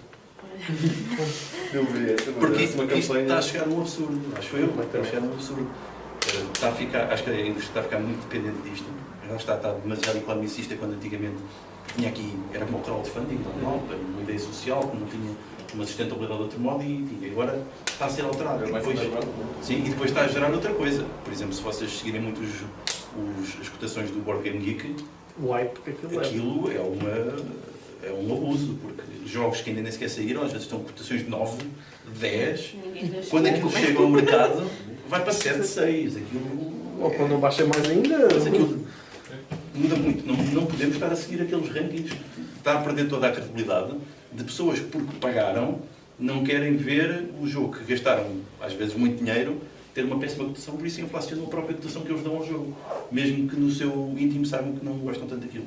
Eu vi essa, Porque uma isto campanha... está a chegar a um absurdo. Acho eu, está a chegar a um absurdo. Acho que a indústria está a ficar muito dependente disto. Já está demasiado economicista quando antigamente tinha aqui, era como o crowdfunding normal, para uma ideia social, que não tinha uma sustentabilidade de outro modo e agora está a ser alterado. E depois está a gerar outra coisa. Por exemplo, se vocês seguirem muito as cotações do Board Game Geek, O hype que aquilo é um abuso, porque jogos que ainda nem sequer saíram, às vezes estão com cotações de 9, 10, quando aquilo chega ao mercado, vai para 7, 6. Ou quando não baixa mais ainda. Mas aquilo muda muito. Não podemos estar a seguir aqueles rankings. Está a perder toda a credibilidade de pessoas que, porque pagaram, não querem ver o jogo que gastaram, às vezes, muito dinheiro, ter uma péssima cotação, por isso inflacionam a própria cotação que eles dão ao jogo. Mesmo que no seu íntimo saibam que não gostam tanto daquilo.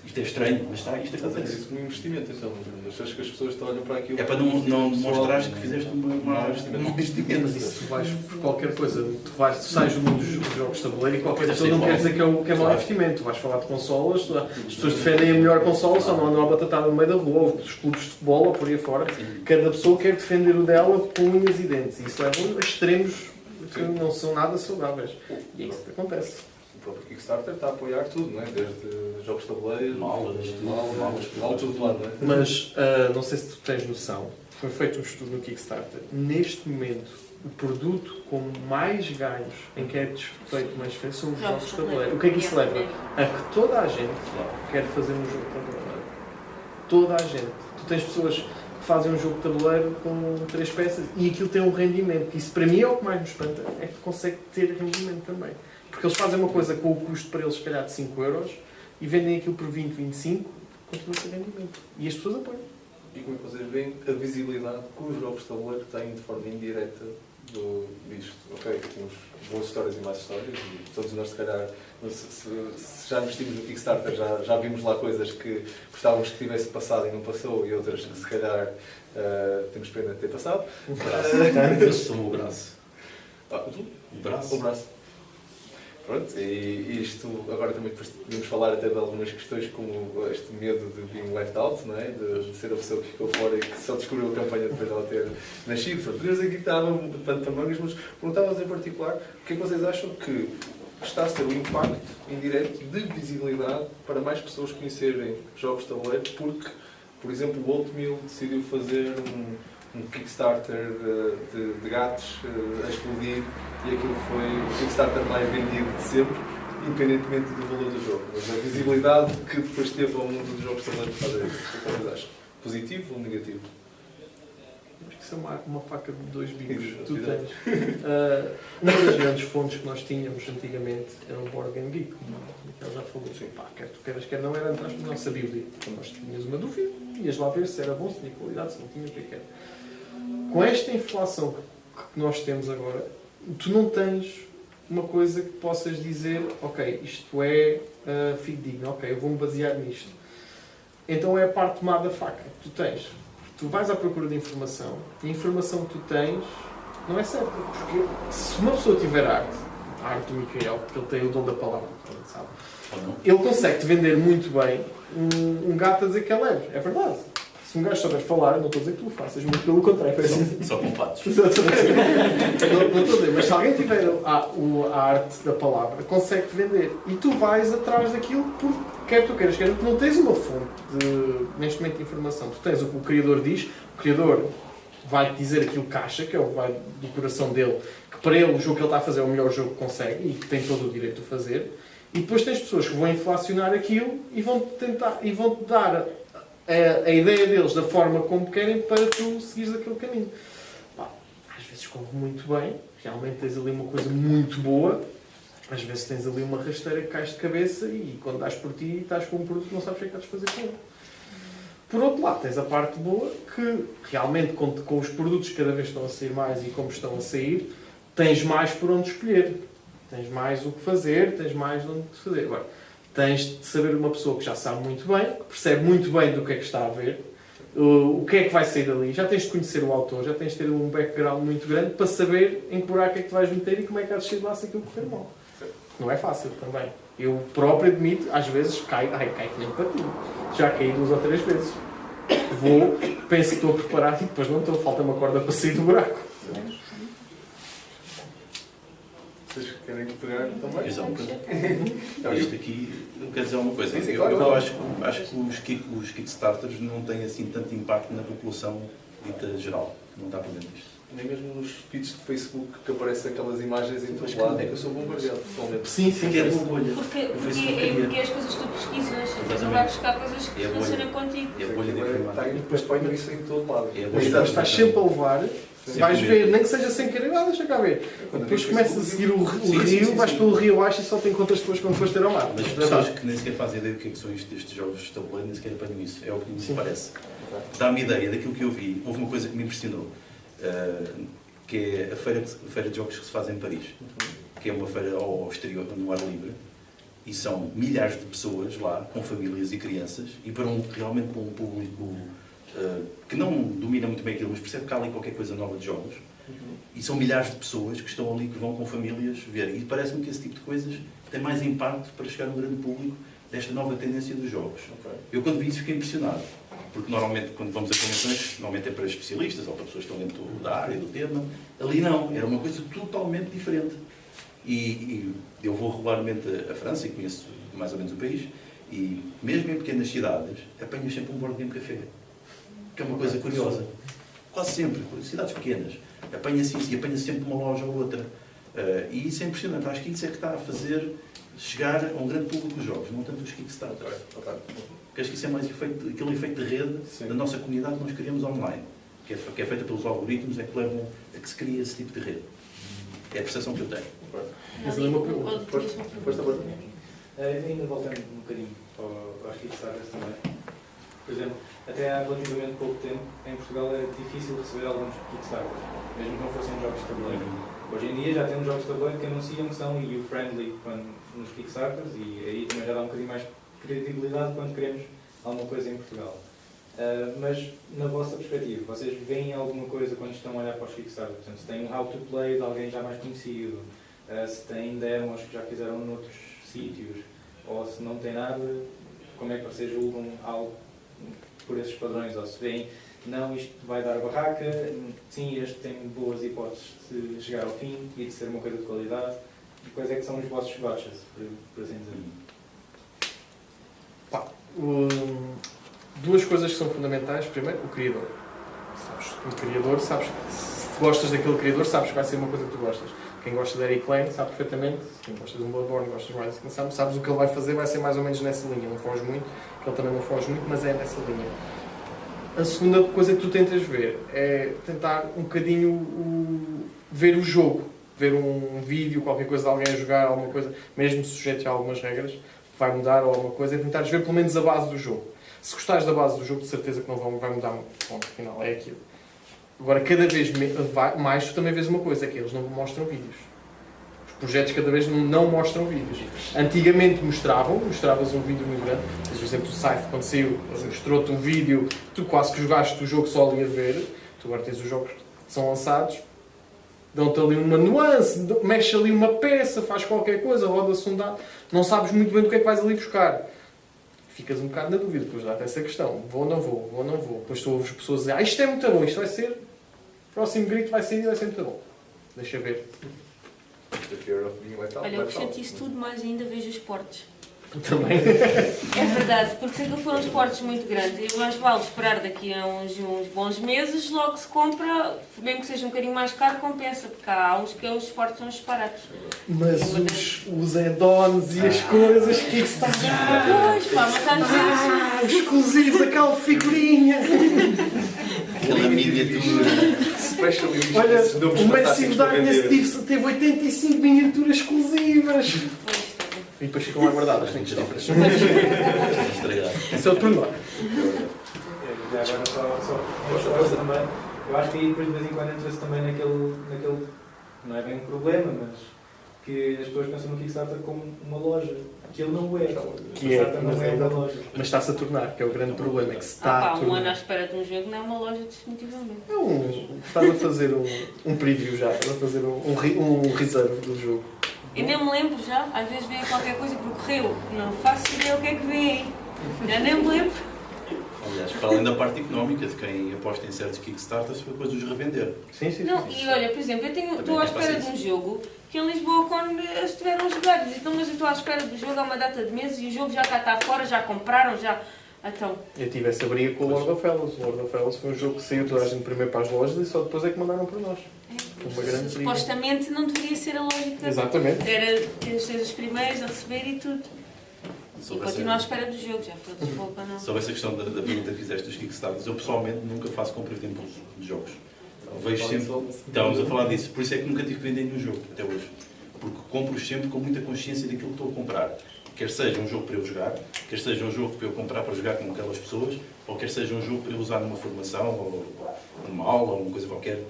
Isto é estranho, mas isto acontece. Isso como investimento, então. Achas que as pessoas olham para aquilo... É para não demonstrares que fizeste um investimento. Mas isso tu vais por qualquer coisa. Tu sais do mundo dos jogos de tabuleiro e qualquer pessoa não quer dizer que é mau investimento. Tu vais falar de consolas, as pessoas defendem a melhor consola, só não andam a batatada no meio da rua, ou dos clubes de futebol, ou por aí fora. Cada pessoa quer defender o dela com unhas e dentes. E isso leva a extremos que não são nada saudáveis. E é isso que acontece. o próprio Kickstarter está a apoiar tudo, não é? Desde jogos de tabuleiro, Malas, tudo lá, não é? Mas não sei se tu tens noção, foi feito um estudo no Kickstarter. Neste momento, o produto com mais ganhos em que é feito mais feito são os jogos de tabuleiro. O que é que isso leva? A que toda a gente quer fazer um jogo de tabuleiro. Toda a gente. Tu tens pessoas que fazem um jogo de tabuleiro com 3 peças e aquilo tem um rendimento. Isso para mim é o que mais me espanta, é que consegue ter rendimento também. Porque eles fazem uma coisa com o custo para eles, se calhar, de 5€ e vendem aquilo por 20, 25, continua a ter rendimento. E as pessoas apoiam. E como vocês veem, a visibilidade que os jogos de tabuleiro têm de forma indireta disto. Ok, temos boas histórias e mais histórias, e todos nós, se calhar, se já investimos no Kickstarter, já vimos lá coisas que gostávamos que tivesse passado e não passou, e outras que, se calhar, temos pena de ter passado. O braço. Eu sou o braço. O braço. O braço. Pronto, e isto, agora também podemos falar até de algumas questões como este medo de being left out, não é? De ser a pessoa que ficou fora e que só descobriu a campanha depois de ela ter nascido. Podemos aqui estar tanto tamanhos, mas perguntava-vos em particular o que é que vocês acham que está a ser o impacto indireto de visibilidade para mais pessoas conhecerem jogos de tabuleiro, porque, por exemplo, o Oatmeal decidiu fazer um Kickstarter de gatos a explodir e aquilo foi o Kickstarter mais vendido de sempre, independentemente do valor do jogo. Mas a visibilidade que depois teve ao mundo dos jogos também fazer isso. O que vocês acham? Positivo ou negativo? Acho que isso é uma faca de 2 bicos que tu tens. Uma das grandes fontes que nós tínhamos antigamente era o Board Game Geek. Ele já falou assim, pá, quer tu queiras, quer não, era entrar na nossa Bíblia. Quando nós tínhamos uma dúvida, ias lá ver se era bom, se tinha qualidade, se não tinha, o que é que era. Com esta inflação que nós temos agora, tu não tens uma coisa que possas dizer, ok, isto é fidedigno, ok, eu vou-me basear nisto. Então é a parte má da faca que tu tens. Tu vais à procura de informação e a informação que tu tens não é certa. Porque se uma pessoa tiver arte, a arte do Micael, porque ele tem o dom da palavra, sabe? Ele consegue-te vender muito bem um gato a dizer que é leve. É verdade. Se um gajo souber falar, não estou a dizer que tu faças, muito pelo contrário. Só com patos. Não estou a dizer, mas se alguém tiver a arte da palavra, consegue-te vender. E tu vais atrás daquilo porque, quer tu queiras, quer tu não tens uma fonte neste momento de informação. Tu tens o que o criador diz, o criador vai-te dizer aquilo que acha, que é o que vai do coração dele, que para ele o jogo que ele está a fazer é o melhor jogo que consegue e que tem todo o direito de fazer. E depois tens pessoas que vão inflacionar aquilo e vão-te dar a ideia deles da forma como querem para tu seguires aquele caminho. Pá, às vezes corre muito bem, realmente tens ali uma coisa muito boa, às vezes tens ali uma rasteira que cais de cabeça e quando dás por ti estás com um produto que não sabes o que é que estás a fazer com ele. Por outro lado, tens a parte boa que realmente com os produtos que cada vez estão a sair mais e como estão a sair, tens mais por onde escolher. Tens mais o que fazer, tens mais onde fazer. Agora, tens de saber uma pessoa que já sabe muito bem, que percebe muito bem do que é que está a ver, o que é que vai sair dali. Já tens de conhecer o autor, já tens de ter um background muito grande para saber em que buraco é que tu vais meter e como é que há de sair de lá se aquilo correr mal. Não é fácil também. Eu próprio admito, às vezes cai que nem para ti. Já caí 2 ou 3 vezes. Penso que estou preparado e depois não estou, falta uma corda para sair do buraco. Vocês querem pegar também? Exato. Isto aqui quer dizer uma coisa. Sim, sim, eu claro. acho que os Kickstarters não têm assim tanto impacto na população dita geral. Não está por dentro disto. Nem mesmo nos feeds de Facebook que aparecem aquelas imagens em todo lado, é que eu sou bombardeado, pessoalmente. Sim, Porque é uma bolha. Porque as coisas que tu pesquisas, tu vai buscar coisas que funcionam contigo. É a bolha de informação. E depois põe isso em todo lado. É a bolha Mas de estás sempre a levar, vais ver, nem que seja sem querer, deixa cá ver. Depois começas a seguir o rio, vais pelo rio abaixo e só te encontras depois quando fores ter ao mar. Mas pessoas que nem sequer fazem ideia do que é que são estes jogos de tabuleiro, nem sequer apanham isso. É o que me parece. Dá-me ideia daquilo que eu vi. Houve uma coisa que me impressionou, que é a feira de jogos que se faz em Paris, que é uma feira ao exterior, no ar livre, e são milhares de pessoas lá, com famílias e crianças, e realmente para um público que não domina muito bem aquilo, mas percebe que há ali qualquer coisa nova de jogos. E são milhares de pessoas que estão ali, que vão com famílias ver. E parece-me que esse tipo de coisas tem mais impacto para chegar no grande público desta nova tendência dos jogos. Eu, quando vi isso, fiquei impressionado. Porque, normalmente, quando vamos a convenções, normalmente é para especialistas ou para pessoas que estão dentro da área, do tema. Ali não. Era uma coisa totalmente diferente. E eu vou regularmente a França e conheço mais ou menos o país, e mesmo em pequenas cidades, apanho sempre um board game café, que é uma coisa curiosa. Quase sempre, cidades pequenas. Apanha-se isso e apanha-se sempre uma loja ou outra. E isso é impressionante. Acho que isso é que está a fazer chegar a um grande público os jogos, não tanto os Kickstarters. Porque acho que isso é mais aquele efeito de rede da nossa comunidade que nós criamos online, que é feita pelos algoritmos, é que levam a que se cria esse tipo de rede. É a percepção que eu tenho. Mas ali uma pergunta. Ainda voltando um bocadinho aos Kickstarters também. Por exemplo, até há relativamente pouco tempo, em Portugal é difícil receber alguns Kickstarters, mesmo que não fossem jogos de tabuleiro. Hoje em dia já temos jogos de tabuleiro que anunciam que são EU-friendly nos Kickstarters e aí também já dá um bocadinho mais credibilidade quando queremos alguma coisa em Portugal. Mas, na vossa perspectiva, vocês veem alguma coisa quando estão a olhar para os Kickstarters? Portanto, se tem um how to play de alguém já mais conhecido, se tem demos que já fizeram noutros sítios, ou se não tem nada, como é que vocês julgam algo por esses padrões? Ou se veem, não, isto vai dar barraca, sim, este tem boas hipóteses de chegar ao fim e de ser uma coisa de qualidade. E quais é que são os vossos gotchas, por assim dizer? Duas coisas que são fundamentais. Primeiro, o criador. Sabes, o criador, sabes que se gostas daquele criador, sabes que vai ser uma coisa que tu gostas. Quem gosta de Eric Lane sabe perfeitamente. Quem gosta de um Bloodborne, gosta mais de sabes o que ele vai fazer, vai ser mais ou menos nessa linha. Não foge muito, que ele também não foge muito, mas é nessa linha. A segunda coisa que tu tentas ver é tentar um bocadinho ver o jogo. Ver um vídeo, qualquer coisa de alguém a jogar, alguma coisa, mesmo sujeito a algumas regras, vai mudar ou alguma coisa, é tentar ver pelo menos a base do jogo. Se gostares da base do jogo, de certeza que não vai mudar muito. Ponto final, é aquilo. Agora, cada vez mais, tu também vês uma coisa, é que eles não mostram vídeos. Os projetos cada vez não mostram vídeos. Antigamente mostravas um vídeo muito grande. Por exemplo, o Scythe, quando saiu, mostrou-te um vídeo, tu quase que jogaste o jogo só ali a ver. Tu agora tens os jogos que são lançados, dão-te ali uma nuance, mexe ali uma peça, faz qualquer coisa, roda-se um dado, não sabes muito bem do que é que vais ali buscar. Ficas um bocado na dúvida, depois dá-te essa questão, vou ou não vou, vou ou não vou. Depois tu ouves pessoas dizer, isto é muito bom, isto vai ser, o próximo grito vai ser e vai ser muito bom. Deixa ver. Olha, eu acrescento isso tudo, mas ainda vejo os portes. Também. É verdade, porque se aquilo foram uns portes muito grandes, mas vale esperar daqui a uns bons meses, logo se compra, mesmo que seja um bocadinho mais caro, compensa, porque há uns que os portes são disparados. Mas os add-ons e as coisas que está Pois, pá, mas às vezes... os exclusivos, aquela figurinha. Aquela miniatura. Olha, o Massive Darkness teve 85 miniaturas exclusivas. E depois ficam lá guardadas, nem cifras. Esse é o pormenor. Agora só também, eu acho que aí depois de vez em quando entra-se também naquele, não é bem um problema, mas que as pessoas pensam no Kickstarter como uma loja, que ele não é. Kickstarter não é uma loja. Mas está-se a tornar, que é o grande problema, é que se está a tornar. Um ano à espera de um jogo não é uma loja definitivamente. Estás a fazer um preview já, estás a fazer um reserve do jogo. Eu nem me lembro já, às vezes vem qualquer coisa por correio, não faço ideia o que é que vem. Já nem me lembro. Aliás, para além da parte económica de quem aposta em certos Kickstarters, para depois os revender. Sim. Não, e olha, por exemplo, eu estou à espera de um jogo que em Lisboa, quando eles estiveram a jogar, então, mas eu estou à espera do jogo há uma data de meses e o jogo já está fora, já compraram, já. Então. Eu tive essa briga com o Lord of Elves. O Lord of Elves foi um jogo que saiu toda a gente primeiro para as lojas e só depois é que mandaram para nós. Uma grande briga. Supostamente não deveria ser a lógica. Exatamente. Era ser os primeiros a receber e tudo. E continuo à espera do jogo, já foi desculpa, não. Sobre essa questão da pergunta que fizeste dos Kickstarters, eu pessoalmente nunca faço compra de impulso de jogos. Vejo sempre. Estávamos a falar disso, por isso é que nunca tive que vender nenhum jogo até hoje. Porque compro-os sempre com muita consciência daquilo que estou a comprar. Quer seja um jogo para eu jogar, quer seja um jogo para eu comprar para jogar com aquelas pessoas, ou quer seja um jogo para eu usar numa formação, ou numa aula, ou uma coisa qualquer.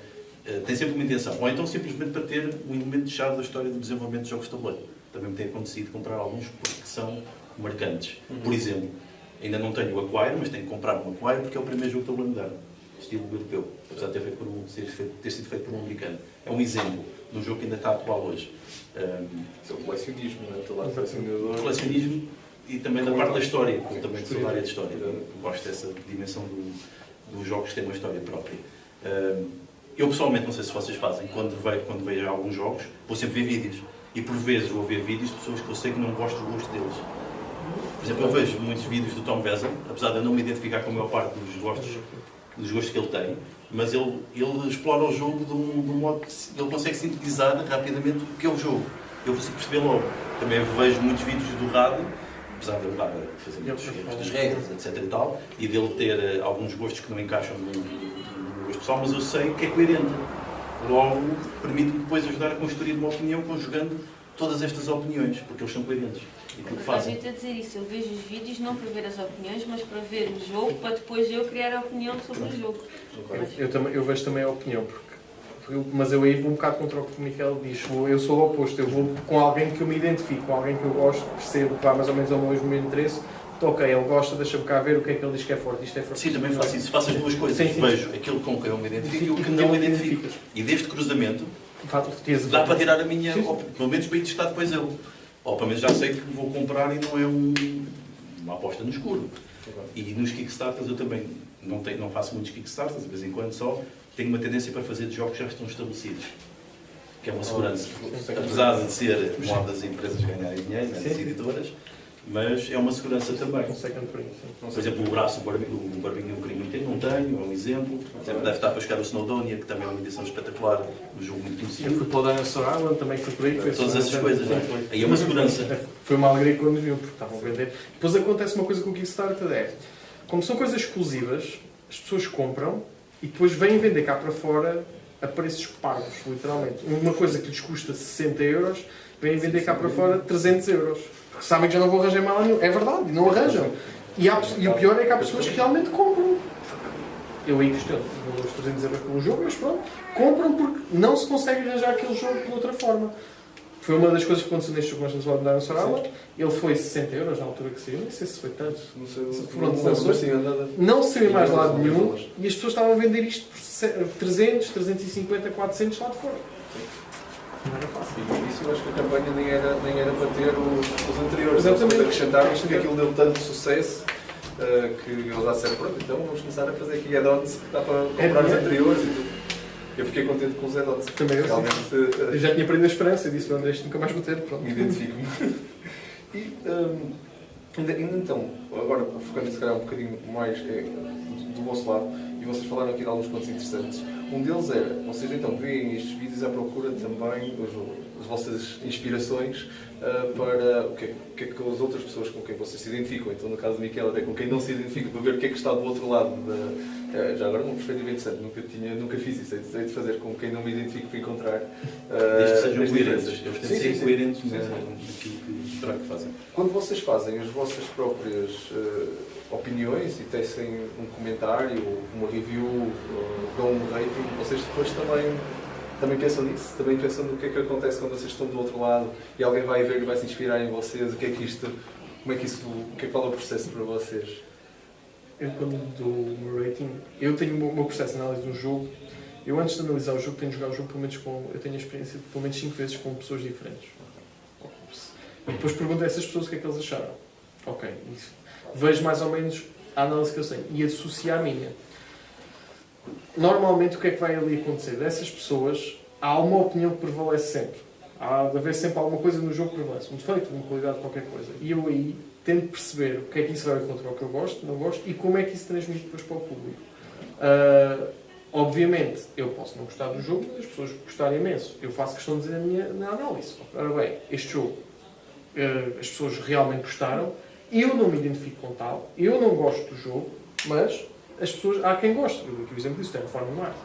Tem sempre uma intenção. Ou então simplesmente para ter um elemento de chave da história do desenvolvimento de jogos de tabuleiro. Também me tem acontecido comprar alguns que são marcantes. Por exemplo, ainda não tenho o Acquire, mas tenho que comprar um Acquire porque é o primeiro jogo de tabuleiro moderno, estilo europeu, apesar de ter sido feito por um americano. É um exemplo de um jogo que ainda está atual hoje. Isso é o colecionismo, não é? O colecionismo e também da parte da história, porque também sou da área de história. Eu gosto dessa dimensão dos jogos que têm uma história própria. Eu pessoalmente, não sei se vocês fazem, quando vejo alguns jogos, vou sempre ver vídeos. E por vezes vou ver vídeos de pessoas que eu sei que não gosto do gosto deles. Por exemplo, eu vejo muitos vídeos do Tom Vezzel, apesar de eu não me identificar com a maior parte dos gostos que ele tem, mas ele explora o jogo de um modo que ele consegue sintetizar rapidamente o que é o jogo. Eu consigo perceber logo. Também vejo muitos vídeos do Rado, apesar de ele fazer muitos erros das regras, etc. e tal, e dele ter alguns gostos que não encaixam no gosto pessoal, mas eu sei que é coerente. Logo, permite-me depois ajudar a construir uma opinião conjugando todas estas opiniões, porque eles são coerentes. E tudo que fazem. Eu dizer isso, eu vejo os vídeos não para ver as opiniões, mas para ver o jogo, para depois eu criar a opinião sobre o jogo. Eu vejo também a opinião, mas eu aí vou um bocado contra o que o Miquel diz. Eu sou o oposto, eu vou com alguém que eu me identifico, com alguém que eu gosto, percebo que vai mais ou menos ao mesmo interesse. Ok, ele gosta, deixa-me cá ver o que é que ele diz que é forte. Isto é forte. Sim, também faço isso. Faço as duas coisas. Sim. Vejo aquilo com quem eu me identifico e o que não me identifico. E deste cruzamento, dá para tirar a minha, ou pelo menos para ir testar depois eu. Ou pelo menos já sei que vou comprar e não é uma aposta no escuro. E nos Kickstarters eu também não faço muitos Kickstarters, de vez em quando só. Tenho uma tendência para fazer de jogos que já estão estabelecidos. Que é uma segurança. Apesar de ser modo das empresas ganharem dinheiro, das editoras, mas é uma segurança também. Por exemplo, o braço, o Barbinho do Crime não tenho, é um exemplo. Deve estar para chegar o Snowdonia, que também é uma edição espetacular, um jogo muito conhecido. Eu fui para o Dinosaur Island, também fui por aí. Todas essas coisas, não foi? Aí é uma segurança. Foi uma alegria quando viu, porque estavam a vender. Depois acontece uma coisa com o Kickstarter, como são coisas exclusivas, as pessoas compram e depois vêm vender cá para fora a preços pagos, literalmente. Uma coisa que lhes custa 60 euros, vêm vender cá para fora 300 euros. Porque sabem que já não vão arranjar mal nenhum. É verdade, não arranjam. E o pior é que há pessoas que realmente compram. Eu aí questiono os 300 euros pelo jogo, mas pronto, compram porque não se consegue arranjar aquele jogo de outra forma. Foi uma das coisas que aconteceu neste jogo que nós estamos a dar na Sorala. Ele foi 60 euros na altura que saiu, nem sei se foi tanto. Não sei, não saiu em mais lado nenhum e as pessoas estavam a vender isto por 300, 350, 400 lá de fora. Não era fácil. E isso eu acho que a campanha nem era para ter os anteriores. Exatamente. Eles acrescentaram isto que aquilo deu tanto sucesso que eles já disseram, pronto, então vamos começar a fazer aqui add-ons que dá para comprar os anteriores e tudo. Eu fiquei contente com os add-ons. Também eu, realmente. Eu já tinha perdido a esperança, eu disse para o André, isto nunca mais vou ter. Pronto. Me identifico-me. E ainda então, agora focando se calhar um bocadinho mais do vosso lado, e vocês falaram aqui de alguns pontos interessantes. Um deles era, vocês então veem estes vídeos à procura também as vossas inspirações para o que é que as outras pessoas com quem vocês se identificam. Então, no caso do Miquel, até com quem não se identifica, para ver o que é que está do outro lado. Já agora uma perspectiva interessante, nunca fiz isso, hei de fazer com quem não me identifico para encontrar. Desde que sejam coerentes. diferenças. Eles têm de ser coerentes naquilo que fazem. Quando vocês fazem as vossas próprias opiniões e tecem um comentário, uma review, dão um rating, vocês depois também pensam nisso? Também pensam no que é que acontece quando vocês estão do outro lado e alguém vai ver e vai se inspirar em vocês? Qual é o processo para vocês? Eu, quando dou o meu rating, eu tenho o meu processo de análise do jogo. Eu, antes de analisar o jogo, tenho de jogar o jogo eu tenho a experiência de pelo menos 5 vezes com pessoas diferentes. E depois pergunto a essas pessoas o que é que eles acharam. Ok, isso. Vejo mais ou menos a análise que eu tenho e associo à minha. Normalmente, o que é que vai ali acontecer? Dessas pessoas, há uma opinião que prevalece sempre. Há de haver sempre alguma coisa no jogo que prevalece. Um defeito, uma qualidade, qualquer coisa. E eu aí tento perceber o que é que isso vai contra o que eu gosto, não gosto, e como é que isso transmite depois para o público. Obviamente, eu posso não gostar do jogo, mas as pessoas gostarem imenso. Eu faço questão de dizer na análise. Ora bem, este jogo, as pessoas realmente gostaram, eu não me identifico com tal, eu não gosto do jogo, mas as pessoas, há quem goste. Eu dou o exemplo disso, Terraform Mars.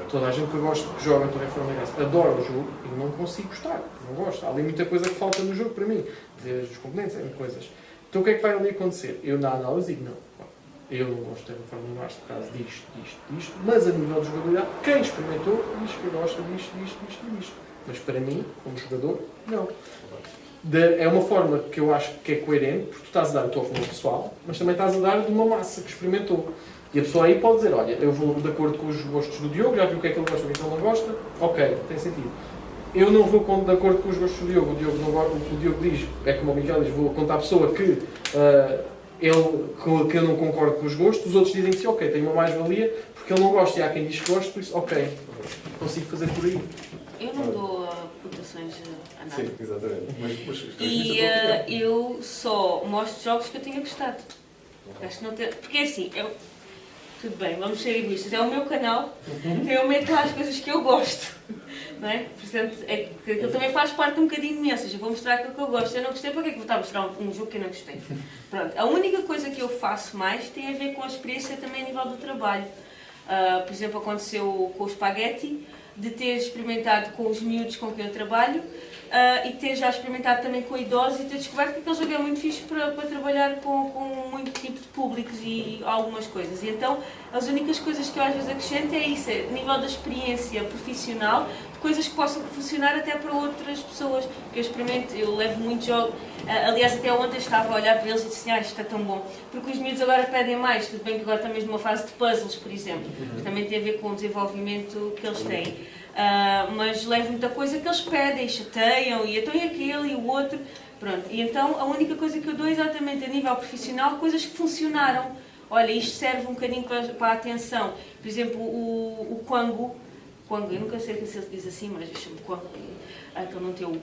Toda a gente que gosta, que joga Terraform Mars, adora o jogo, eu não consigo gostar, não gosto. Há ali muita coisa que falta no jogo para mim, desde os componentes, coisas. Então o que é que vai ali acontecer? Eu na análise digo, não, eu não gosto de Terraform Mars por causa disto, mas a nível de jogabilidade, quem experimentou diz que gosta disto. Mas para mim, como jogador, não. É uma forma que eu acho que é coerente, porque tu estás a dar a tua opinião pessoal, mas também estás a dar de uma massa que experimentou. E a pessoa aí pode dizer, olha, eu vou de acordo com os gostos do Diogo, já vi o que é que ele gosta e o que é que ele não gosta, ok, tem sentido. Eu não vou de acordo com os gostos do Diogo, o Diogo diz, é como o Miquel diz, vou contar à pessoa que eu não concordo com os gostos, os outros dizem que sim, ok, tem uma mais-valia, porque ele não gosta e há quem diz que gosta, por isso, ok, consigo fazer por aí. Eu não dou a cotação reações a nada. Sim, exatamente. Mas E eu só mostro jogos que eu tenha gostado. Acho que não tem... Porque é assim, tudo bem, vamos ser egoístas, é o meu canal, eu meto lá as coisas que eu gosto. Não é? Portanto, aquilo também faz parte um bocadinho de mim, ou seja, vou mostrar aquilo que eu gosto. Eu não gostei, para que é que vou estar a mostrar um jogo que eu não gostei? Pronto, a única coisa que eu faço mais tem a ver com a experiência também a nível do trabalho. Por exemplo, aconteceu com o Spaghetti, de ter experimentado com os miúdos com quem eu trabalho e ter já experimentado também com idosos e ter descoberto que aquele jogo é muito fixe para trabalhar com muito tipo de públicos e algumas coisas. E então, as únicas coisas que eu às vezes acrescento é isso, é nível da experiência profissional, coisas que possam funcionar até para outras pessoas. Eu experimento, eu levo muito jogo. Aliás, até ontem estava a olhar para eles e disse assim, isto está tão bom. Porque os miúdos agora pedem mais, tudo bem que agora estamos numa fase de puzzles, por exemplo, que também tem a ver com o desenvolvimento que eles têm. Mas levo muita coisa que eles pedem, chateiam, e então e aquele e o outro. Pronto. E então a única coisa que eu dou exatamente a nível profissional, coisas que funcionaram. Olha, isto serve um bocadinho para a atenção. Por exemplo, o Quango, eu nunca sei se ele diz assim, mas eu chamo de Quango. Então não tem o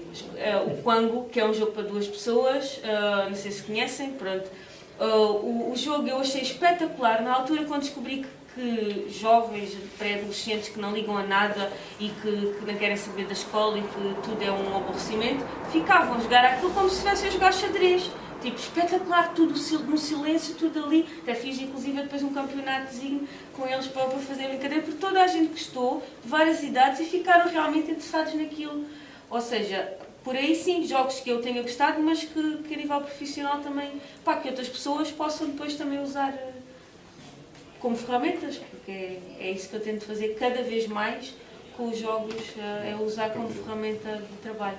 Quango, que é um jogo para 2 pessoas, não sei se conhecem, pronto. O jogo eu achei espetacular. Na altura, quando descobri que jovens, pré-adolescentes que não ligam a nada e que não querem saber da escola e que tudo é um aborrecimento, ficavam a jogar aquilo como se estivessem a jogar xadrez. Tipo, espetacular, tudo no silêncio, tudo ali. Até fiz, inclusive, depois um campeonatozinho com eles para fazer brincadeira, porque toda a gente gostou, de várias idades, e ficaram realmente interessados naquilo. Ou seja, por aí sim, jogos que eu tenha gostado, mas que a nível profissional também, que outras pessoas possam depois também usar como ferramentas, porque é isso que eu tento fazer cada vez mais com os jogos, é usar como ferramenta de trabalho.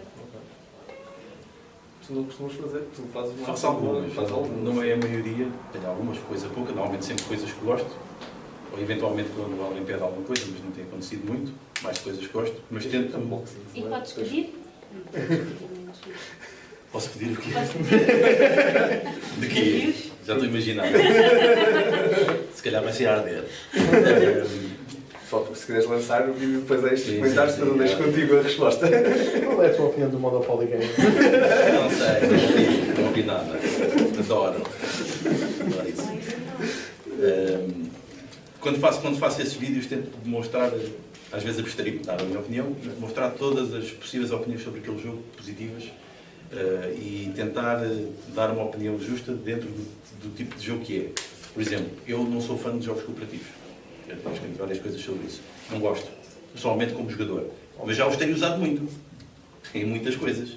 Tu não costumas fazer? Tu fazes mais? Faço algumas, Faz algumas. não é a maioria, tenho algumas, coisa pouca, normalmente sempre coisas que gosto, ou eventualmente quando vou à Olimpíada alguma coisa, mas não tem acontecido muito, mais coisas que gosto, mas tento... E podes pedir? Posso pedir o quê? Podes pedir? De quê? Já estou a imaginar. Se calhar vai ser a arder. Só porque se quiseres lançar o vídeo depois é estes Sim, comentários, sim, tu não deixo sim. contigo a resposta. Qual é a tua opinião do Monopoly Game? Não sei, não ouvi nada. Adoro isso. Quando faço esses vídeos, tento demonstrar, às vezes abstrair, dar a minha opinião, mostrar todas as possíveis opiniões sobre aquele jogo, positivas, e tentar dar uma opinião justa dentro do tipo de jogo que é. Por exemplo, eu não sou fã de jogos cooperativos. Eu escrevi várias coisas sobre isso. Não gosto, pessoalmente como jogador. Mas já os tenho usado muito, em muitas coisas.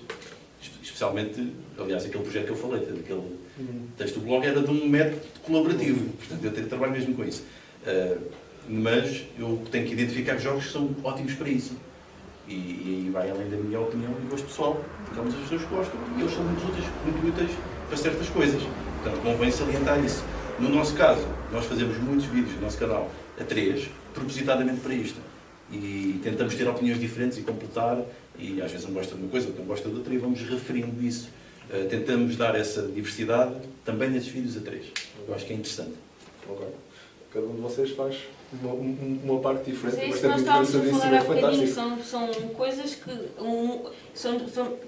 Especialmente, aliás, aquele projeto que eu falei, aquele texto do blog era de um método colaborativo. Portanto, eu trabalho mesmo com isso. Mas eu tenho que identificar jogos que são ótimos para isso. E aí vai além da minha opinião e gosto pessoal, porque há muitas pessoas que gostam e eles são muito úteis para certas coisas. Portanto, convém salientar isso. No nosso caso, nós fazemos muitos vídeos no nosso canal a 3, propositadamente para isto. E tentamos ter opiniões diferentes e completar, e às vezes um gosta de uma coisa, outro gosta de outra, e vamos referindo isso. Tentamos dar essa diversidade também nesses vídeos a 3. Eu acho que é interessante. Ok. Cada um de vocês faz uma parte diferente. Mas é isso que nós estávamos a falar há bocadinho, fantástico. são coisas que...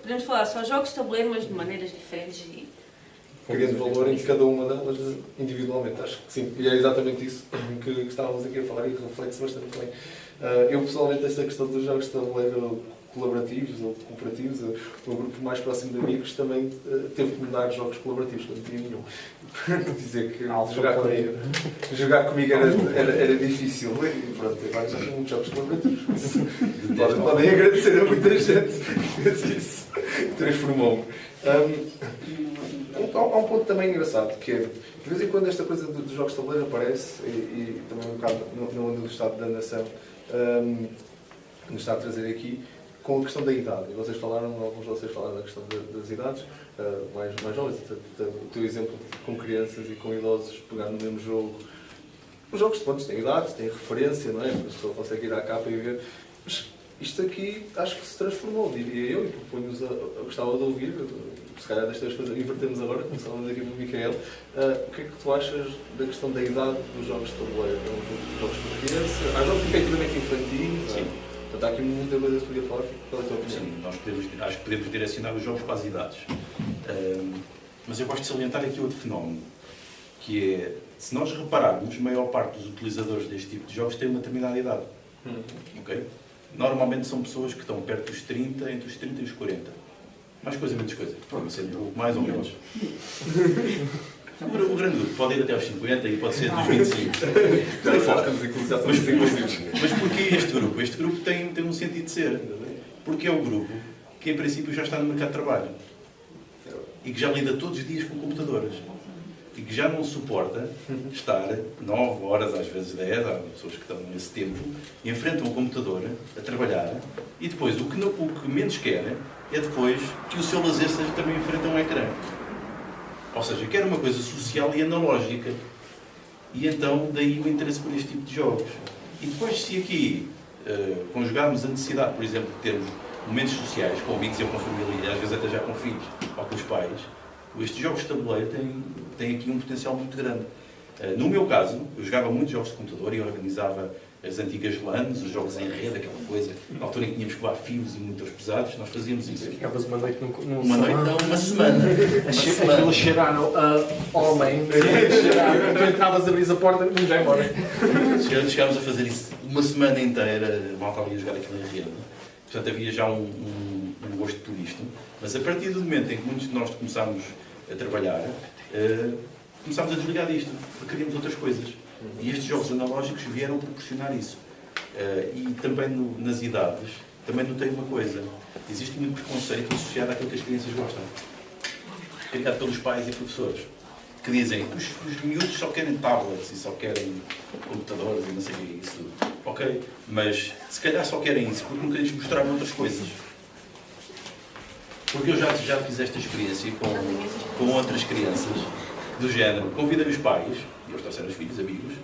podemos falar só jogos de tabuleiro, mas de maneiras diferentes. Criando valor em cada uma delas individualmente. Acho que sim. E é exatamente isso que estávamos aqui a falar e reflete-se bastante bem. Eu pessoalmente, esta questão dos jogos de tabuleiro colaborativos ou cooperativos, o grupo mais próximo de amigos também teve que me dar jogos colaborativos, que eu não tinha nenhum. Para dizer que jogar comigo era difícil. E pronto, agora já tenho muitos jogos colaborativos. Podem agradecer a muita gente. Isso transformou-me. Há um ponto também engraçado, que é, de vez em quando esta coisa dos jogos de tabuleiro aparece, e também um bocado no âmbito do Estado da Nação, nos está a trazer aqui, com a questão da idade. E vocês falaram, alguns de vocês falaram da questão das idades, mais jovens, o teu exemplo com crianças e com idosos, pegar no mesmo jogo. Os jogos de têm idades, têm referência, não é? A pessoa consegue ir à capa e ver. Mas isto aqui acho que se transformou, diria eu, e proponho-vos a gostava de ouvir, se calhar desta vez invertemos agora, começamos aqui pelo Micael. O que é que tu achas da questão da idade dos jogos de tabuleiro? Jogos para criança? Há jogos efetivamente infantis? Sim. Está aqui muita coisa que se podia falar. Qual é a tua opinião? Sim, acho que podemos direcionar os jogos para as idades. Mas eu gosto de salientar aqui outro fenómeno, que é, se nós repararmos, a maior parte dos utilizadores deste tipo de jogos tem uma determinada idade. Ok? Normalmente são pessoas que estão perto dos 30, entre os 30 e os 40. Mais coisa, menos coisa. Pode ser um pouco mais ou menos. O grande grupo pode ir até aos 50 e pode ser dos 25. Mas porquê este grupo? Este grupo tem um sentido de ser. Porque é o grupo que, em princípio, já está no mercado de trabalho. E que já lida todos os dias com computadores. E que já não suporta estar 9 horas, às vezes 10, há pessoas que estão nesse tempo, e enfrentam um computador a trabalhar, e depois o que menos quer é depois que o seu lazer seja também enfrentar um ecrã. Ou seja, quer uma coisa social e analógica. E então, daí o interesse por este tipo de jogos. E depois, se aqui conjugarmos a necessidade, por exemplo, de termos momentos sociais com amigos ou com família, e às vezes até já com filhos ou com os pais, estes jogos de tabuleiro têm aqui um potencial muito grande. No meu caso, eu jogava muitos jogos de computador e organizava as antigas LANs, os jogos em rede, aquela coisa, na altura em que tínhamos que levar fios e monitores pesados, nós fazíamos isso. Ficavas uma noite num Uma noite, não, uma semana. Aquilo cheirar a homem. Tu entravas, abrias a porta e já embora. Chegámos a fazer isso uma semana inteira, a malta ali a jogar aquilo em rede. Portanto, havia já um gosto por isto. Mas a partir do momento em que muitos de nós começámos a trabalhar, começámos a desligar disto, porque queríamos outras coisas. E estes jogos analógicos vieram proporcionar isso. E também nas idades, também notei uma coisa. Existe muito preconceito associado àquilo que as crianças gostam. Criado pelos pais e professores. Que dizem que os miúdos só querem tablets e só querem computadores e não sei o que é isso tudo. Ok, mas se calhar só querem isso porque nunca lhes mostraram outras coisas. Porque eu já fiz esta experiência com outras crianças do género. Convidei os pais, e eles trouxeram os filhos, amigos,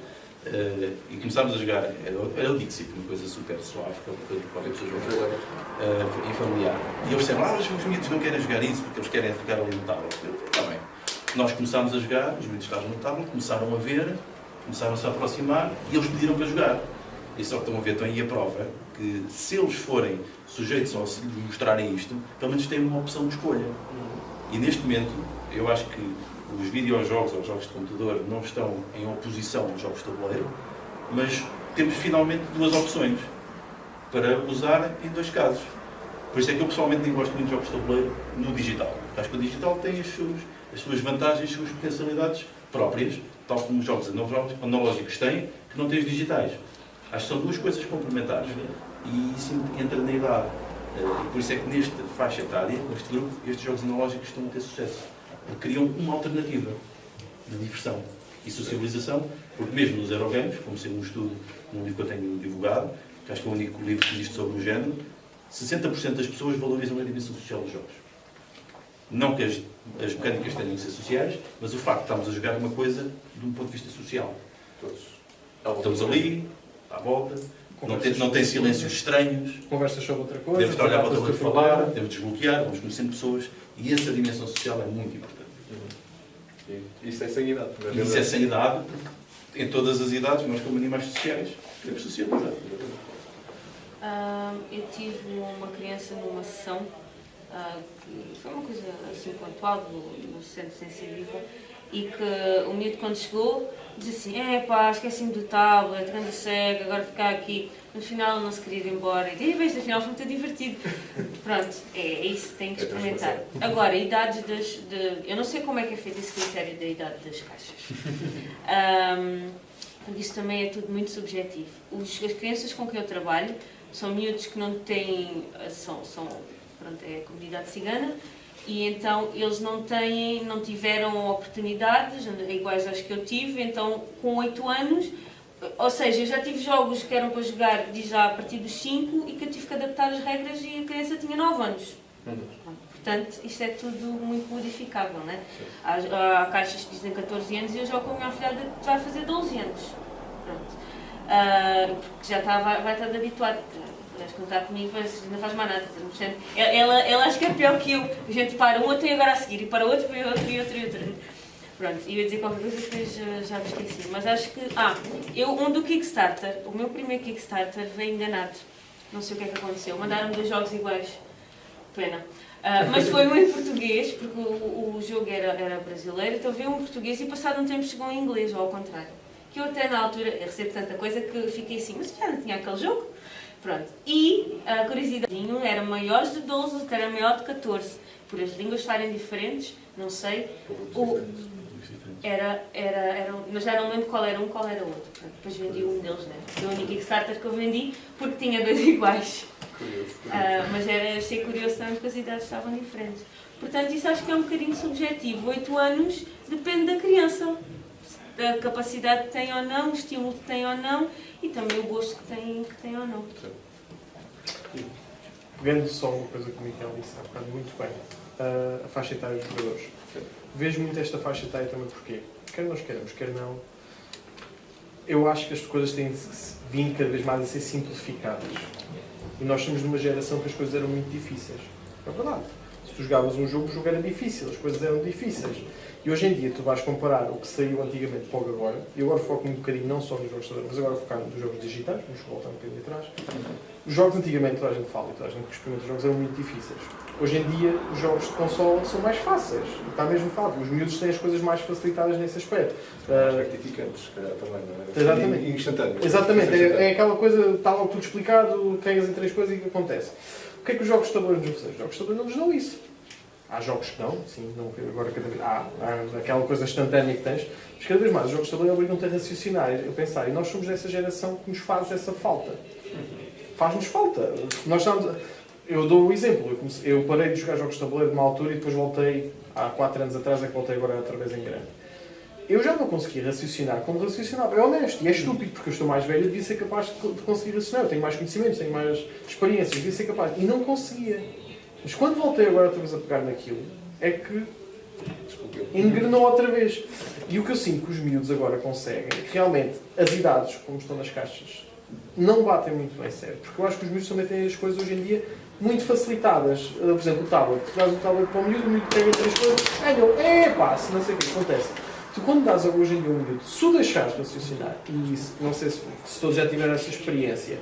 e começámos a jogar. Era o Dixit, uma coisa super suave, que qualquer pessoa joga, e familiar. E eles disseram, os miúdos não querem jogar isso porque eles querem ficar ali no tablet. Está bem. Nós começámos a jogar, os miúdos estavam no tablet, começaram a ver, começaram a se aproximar e eles pediram para jogar. E só que estão a ver, estão aí a prova, que se eles forem sujeitos ou se lhes mostrarem isto, pelo menos têm uma opção de escolha. E neste momento, eu acho que os videojogos ou os jogos de computador não estão em oposição aos jogos de tabuleiro, mas temos finalmente duas opções para usar em dois casos. Por isso é que eu pessoalmente nem gosto muito de jogos de tabuleiro no digital. Acho que o digital tem as suas vantagens, as suas potencialidades próprias, tal como os jogos analógicos têm, que não têm os digitais. Acho que são duas coisas complementares. E isso entra na idade. E por isso é que nesta faixa etária, neste grupo, estes jogos analógicos estão a ter sucesso. Porque criam uma alternativa de diversão e socialização, porque mesmo nos Eurogames, como sendo um estudo num livro que eu tenho divulgado, que acho que é o único livro que existe sobre o género, 60% das pessoas valorizam a dimensão social dos jogos. Não que as mecânicas tenham que ser sociais, mas o facto de estarmos a jogar uma coisa de um ponto de vista social. Estamos ali, à volta, não tem silêncios estranhos. Conversas sobre outra coisa. Podemos estar a olhar para o telefone falar, podemos desbloquear, vamos conhecendo pessoas, e essa dimensão social é muito importante. Isso é sem idade. E isso é sem idade, porque em todas as idades, nós como animais sociais, queremos socializar. Eu tive uma criança numa sessão que foi uma coisa assim pontual no centro sensitivo, e que o miúdo quando chegou disse assim, esqueci-me do tablet, grande cego, agora ficar aqui. No final não se queria ir embora. E disse, afinal foi muito divertido. Pronto, é isso, tem que experimentar. Agora, idades eu não sei como é que é feito esse critério da idade das caixas. Isso também é tudo muito subjetivo. As crianças com quem eu trabalho são miúdos que não têm, é a comunidade cigana, e então eles não tiveram oportunidades iguais às que eu tive, então com 8 anos, ou seja, eu já tive jogos que eram para jogar já a partir dos 5 e que eu tive que adaptar as regras e a criança tinha 9 anos. Portanto, isto é tudo muito modificável, não é? Há caixas que dizem 14 anos e eu jogo com a minha afilhada que vai fazer 12 anos. Pronto. Porque já vai estar habituado. Vais contar comigo, mas não faz mais nada. Portanto, ela acho que é pior que eu. A gente para um outro e agora a seguir, e para outro, e outro, e outro, e outro. Pronto, eu ia dizer qualquer coisa que depois já me esqueci. Mas acho que. Do Kickstarter, o meu primeiro Kickstarter veio enganado. Não sei o que é que aconteceu. Mandaram-me 2 jogos iguais. Pena. Mas foi um em português, porque o jogo era brasileiro, então veio um português e passado um tempo chegou em inglês, ou ao contrário. Que eu até na altura eu recebo tanta coisa que fiquei assim, mas já não tinha aquele jogo? Pronto. E a curiosidade, era maiores de 12, até era maior de 14. Por as línguas estarem diferentes, não sei. Mas já não lembro qual era um, qual era o outro. Pronto, depois vendi um deles, né? Foi o único Kickstarter que eu vendi, porque tinha 2 iguais. Mas achei curioso também porque as idades estavam diferentes. Portanto, isso acho que é um bocadinho subjetivo. 8 anos depende da criança. Da capacidade que tem ou não, o estímulo que tem ou não e também o gosto que tem ou não. Pegando só uma coisa que o Miquel disse há bocado muito bem, a faixa etária dos jogadores. Vejo muito esta faixa etária também porquê? Quer nós queremos, quer não. Eu acho que as coisas têm vindo cada vez mais a ser simplificadas. E nós somos de uma geração que as coisas eram muito difíceis. É verdade. Se tu jogavas um jogo, o jogo era difícil, as coisas eram difíceis. E hoje em dia tu vais comparar o que saiu antigamente para o agora, e agora foco-me um bocadinho não só nos jogos de mas agora focar nos jogos digitais, vamos voltar um bocadinho atrás. Os jogos antigamente, toda a gente fala, e toda a gente que experimenta os jogos eram muito difíceis. Hoje em dia os jogos de console são mais fáceis, está mesmo fácil. Os miúdos têm as coisas mais facilitadas nesse aspecto. Gratificantes, se calhar também, não é? Exatamente. Instantâneo. Exatamente, é aquela coisa, está logo tudo explicado, cagas em 3 coisas e o que acontece. O que é que os jogos de tabuleiro nos dão? Os jogos de tabuleiro não nos dão isso. Há jogos que não, sim, não, agora cada vez há aquela coisa instantânea que tens, mas cada vez mais os jogos de tabuleiro obrigam-te a raciocinar, a pensar, e nós somos dessa geração que nos faz essa falta. Faz-nos falta. Nós estamos, eu dou um exemplo, eu parei de jogar jogos de tabuleiro numa altura e depois voltei, há 4 anos atrás é que voltei agora outra vez em grande. Eu já não conseguia raciocinar como raciocinava, é honesto, e é estúpido, porque eu estou mais velho e devia ser capaz de conseguir raciocinar, eu tenho mais conhecimentos, tenho mais experiências, devia ser capaz, e não conseguia. Mas quando voltei agora outra vez a pegar naquilo, é que engrenou outra vez. E o que eu sinto que os miúdos agora conseguem, realmente, as idades, como estão nas caixas, não batem muito bem certo. Porque eu acho que os miúdos também têm as coisas hoje em dia muito facilitadas. Por exemplo, o tablet. Tu dás o tablet para o miúdo pega 3 coisas, epá, se não sei o que acontece. Tu quando dás hoje em dia um miúdo, se o deixares raciocinar, e isso, não sei se todos já tiveram essa experiência,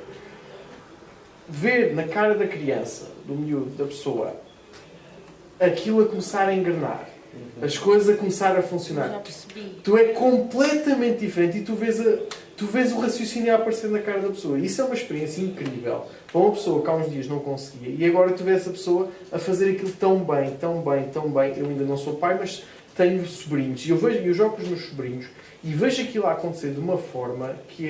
ver na cara da criança, do miúdo, da pessoa, aquilo a começar a engrenar, as coisas a começar a funcionar. Já percebi. Tu é completamente diferente e tu vês o raciocínio a aparecer na cara da pessoa. Isso é uma experiência incrível. Para uma pessoa que há uns dias não conseguia e agora tu vês a pessoa a fazer aquilo tão bem, tão bem, tão bem. Eu ainda não sou pai, mas tenho sobrinhos e eu jogo com os meus sobrinhos e vejo aquilo a acontecer de uma forma que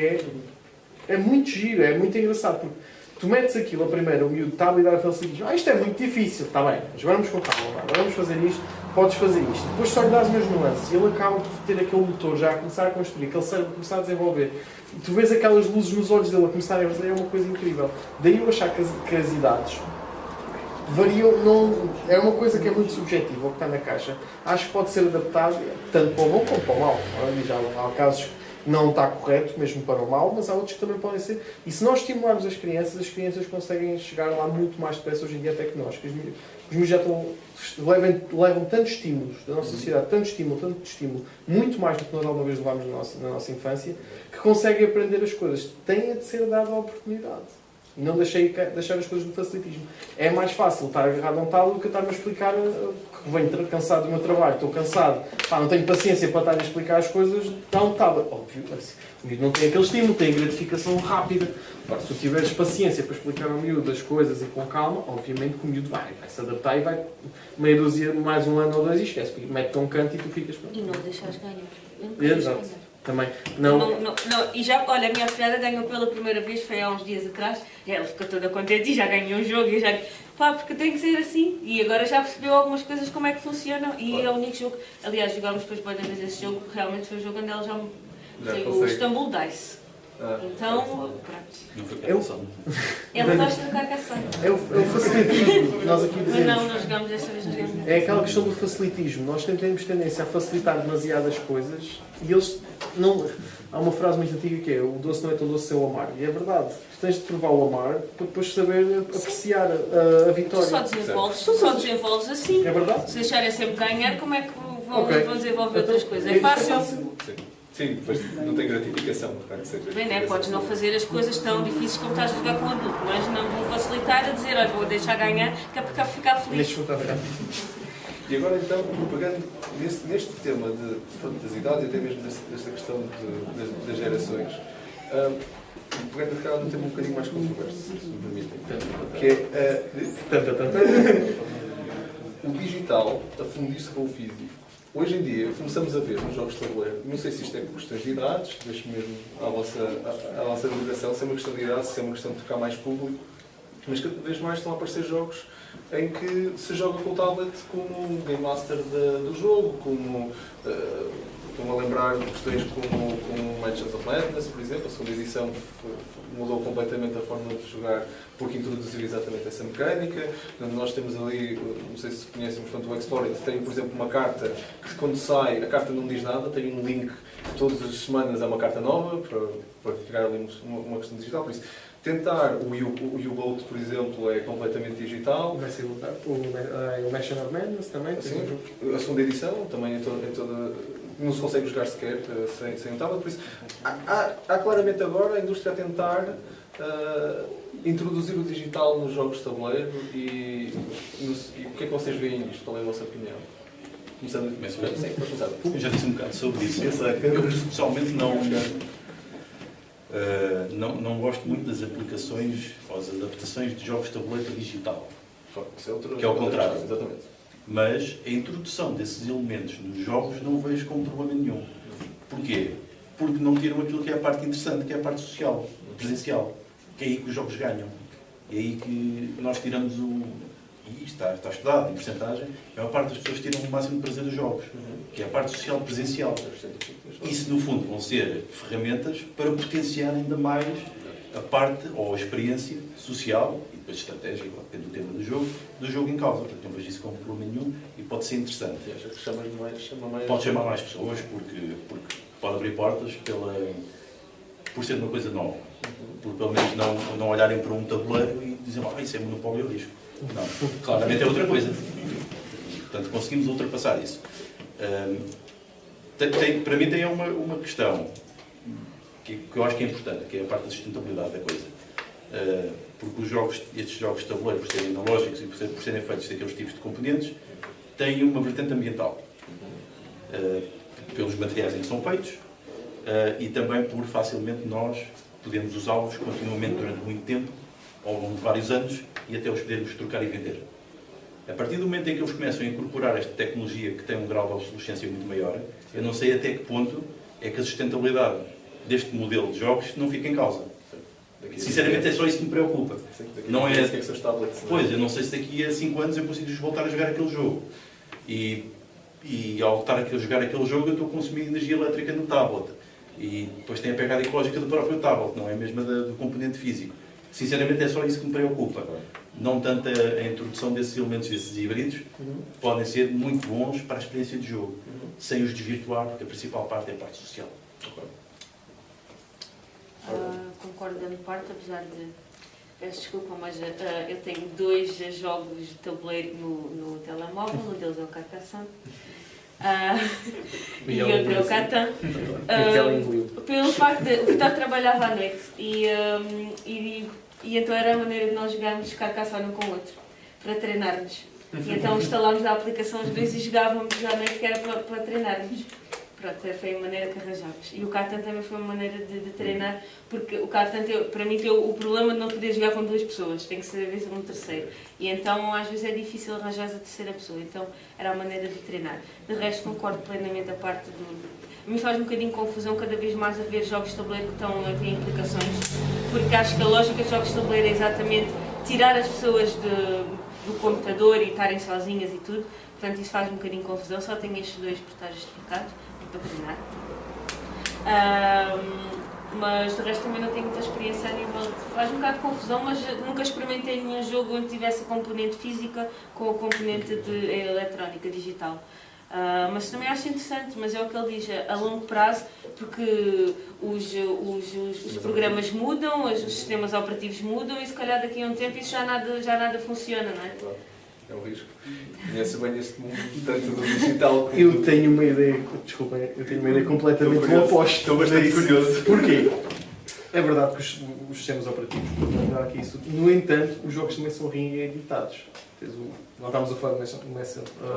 é muito giro, é muito engraçado. Porque tu metes aquilo a primeira, o miúdo está a lidar a facilidade. Isto é muito difícil. Está bem, mas agora vamos com calma. Agora vamos fazer isto. Podes fazer isto. Depois só lhe dás umas nuances. E ele acaba por ter aquele motor já a começar a construir, aquele cérebro a começar a desenvolver. E tu vês aquelas luzes nos olhos dele a começarem a fazer. É uma coisa incrível. Daí eu achar que as idades variam. Não, é uma coisa que é muito subjetiva, o que está na caixa. Acho que pode ser adaptado tanto para o bom como para o mau. Já há casos não está correto, mesmo para o mal, mas há outros que também podem ser. E se nós estimularmos as crianças conseguem chegar lá muito mais depressa hoje em dia até que nós. Os meus já levam tantos estímulos da nossa sociedade, tanto estímulo, muito mais do que nós alguma vez levámos na nossa infância, que conseguem aprender as coisas. Tem de ser dada a oportunidade. E não deixar as coisas no facilitismo. É mais fácil estar agarrado a um tablet do que estar-me a explicar que venho cansado do meu trabalho, estou cansado, não tenho paciência para estar a explicar as coisas, dá um tablet. Óbvio, o miúdo não tem aquele estímulo, tem gratificação rápida. Agora, se tu tiveres paciência para explicar ao miúdo as coisas e com calma, obviamente que o miúdo vai se adaptar e vai meia dúzia, mais um ano ou 2 e esquece. Mete-te a um canto e tu ficas... E não deixares ganhar. Exato. Também. Não, e já, olha, a minha afilhada ganhou pela primeira vez, foi há uns dias atrás, e ela ficou toda contente e já ganhou um jogo, e já... Pá, porque tem que ser assim, e agora já percebeu algumas coisas como é que funcionam, e é o único jogo, aliás, jogámos depois para vez esse jogo, realmente foi o jogo onde ela já foi o Istanbul Dice. Então, pronto. Não foi Carcassonne. Ela gosta de Carcassonne. É o facilitismo. Nós aqui dizemos. Mas não jogámos desta vez. É aquela questão do facilitismo. Nós temos tendência a facilitar demasiadas coisas e eles não... Há uma frase muito antiga que é: o doce não é tão doce sem o amargo. E é verdade. Tu tens de provar o amargo para depois saber apreciar a vitória. Tu só desenvolves assim. É verdade. Se deixarem sempre ganhar, como é que vão desenvolver Então, outras coisas? É fácil. Sim. Sim, depois não tem gratificação, portanto, sempre. Bem, né? Podes não fazer as coisas tão difíceis como estás a jogar com um adulto, mas não vou facilitar a dizer, olha, vou deixar ganhar, que é para ficar feliz. Deixa-me estar E agora então, pegando neste tema das idades e até mesmo desta questão das gerações, pegando a num tema um bocadinho mais controverso, se me permitem, que é o digital a fundir-se com o físico. Hoje em dia começamos a ver nos jogos de tabuleiro, não sei se isto é por questões de idades, deixo mesmo à vossa divulgação, se é uma questão de idade, se é uma questão de tocar mais público, mas cada vez mais estão a aparecer jogos em que se joga com o tablet como Game Master do jogo, como estão a lembrar de questões como Mansions of Madness, por exemplo, a segunda edição mudou completamente a forma de jogar porque introduziu exatamente essa mecânica. Nós temos ali, não sei se conhecem, portanto, o Explorer tem, por exemplo, uma carta que quando sai, a carta não diz nada, tem um link, todas as semanas é uma carta nova para criar ali uma questão digital, por isso tentar, o U-Boat, por exemplo, é completamente digital. Vai ser o Mansion of Madness também. Sim, a segunda edição também é toda não se consegue jogar sequer sem um tablet, por isso há claramente agora a indústria a tentar introduzir o digital nos jogos de tabuleiro e o que é que vocês veem nisto? Qual é a vossa opinião? Começando sim, pode começar. Eu já disse um bocado sobre isso. Eu sei. Eu pessoalmente não gosto muito das aplicações ou as adaptações de jogos de tabuleiro para digital. Que é o contrário. Exatamente. Mas a introdução desses elementos nos jogos não o vejo como problema nenhum. Porquê? Porque não tiram aquilo que é a parte interessante, que é a parte social, presencial. Que é aí que os jogos ganham. É aí que nós tiramos e está estudado em porcentagem, é a parte das pessoas que tiram o máximo de prazer dos jogos, que é a parte social presencial. Isso, no fundo, vão ser ferramentas para potenciar ainda mais a parte ou a experiência social e depois estratégica, depende do tema do jogo em causa. Portanto, não vejo isso como problema nenhum e pode ser interessante. Acha que chama mais... Pode chamar mais pessoas porque pode abrir portas por ser uma coisa nova. Por pelo menos não olharem para um tabuleiro e dizem, isso é monopólio e risco. Não, claramente é outra coisa. Portanto, conseguimos ultrapassar isso. Para mim tem uma questão que eu acho que é importante, que é a parte da sustentabilidade da coisa. Porque estes jogos de tabuleiro, por serem analógicos e por serem feitos daqueles tipos de componentes, têm uma vertente ambiental. Pelos materiais em que são feitos e também por facilmente nós podemos usá-los continuamente durante muito tempo, ao longo de vários anos, e até os podermos trocar e vender. A partir do momento em que eles começam a incorporar esta tecnologia que tem um grau de obsolescência muito maior, eu não sei até que ponto é que a sustentabilidade deste modelo de jogos não fica em causa. Sinceramente é só isso que me preocupa. Não é... Pois, eu não sei se daqui a 5 anos eu consigo voltar a jogar aquele jogo. E ao estar a jogar aquele jogo eu estou a consumir energia elétrica no tablet. E depois tem a pegada ecológica do próprio tablet, não é mesmo do componente físico. Sinceramente é só isso que me preocupa. Não tanto a introdução desses elementos, desses híbridos, podem ser muito bons para a experiência de jogo, sem os desvirtuar, porque a principal parte é a parte social. Concordo grande parte, apesar de... Peço desculpa, mas eu tenho 2 jogos de tabuleiro no telemóvel, um deles é o Carcassonne. E outro é o Catan. Pelo facto de o Vitor trabalhava à noite e então era a maneira de nós jogarmos Carcassonne um com o outro, para treinarmos. E então instalámos a aplicação os dois e jogávamos à noite, que era para treinarmos. Pronto, foi a maneira que arranjámos. E o Catan também foi uma maneira de treinar, porque o Catan, para mim, tem o problema de não poder jogar com 2 pessoas, tem que ser às vezes um terceiro. E então, às vezes, é difícil arranjar a terceira pessoa, então era a maneira de treinar. De resto, concordo plenamente a parte do... A mim faz um bocadinho de confusão cada vez mais a ver jogos de tabuleiro que estão a ter implicações, porque acho que a lógica dos jogos de tabuleiro é exatamente tirar as pessoas do computador e estarem sozinhas e tudo. Portanto, isso faz um bocadinho de confusão, só tenho estes 2 por estar justificados. Para treinar. Mas de resto também não tenho muita experiência a nível de... Faz um bocado de confusão, mas nunca experimentei nenhum jogo onde tivesse a componente física com a componente de eletrónica, digital. Mas também acho interessante, mas é o que ele diz, a longo prazo, porque os programas mudam, os sistemas operativos mudam e se calhar daqui a um tempo isso já nada funciona, não é? É um risco. Conhece bem este mundo, tanto do digital como Eu tenho uma ideia, desculpem, eu tenho uma ideia completamente Estou curioso. oposta. Estou bastante curioso. Porquê? É verdade que os sistemas operativos podem dar aqui isso. No entanto, os jogos também são reeditados. Lá estamos a falar do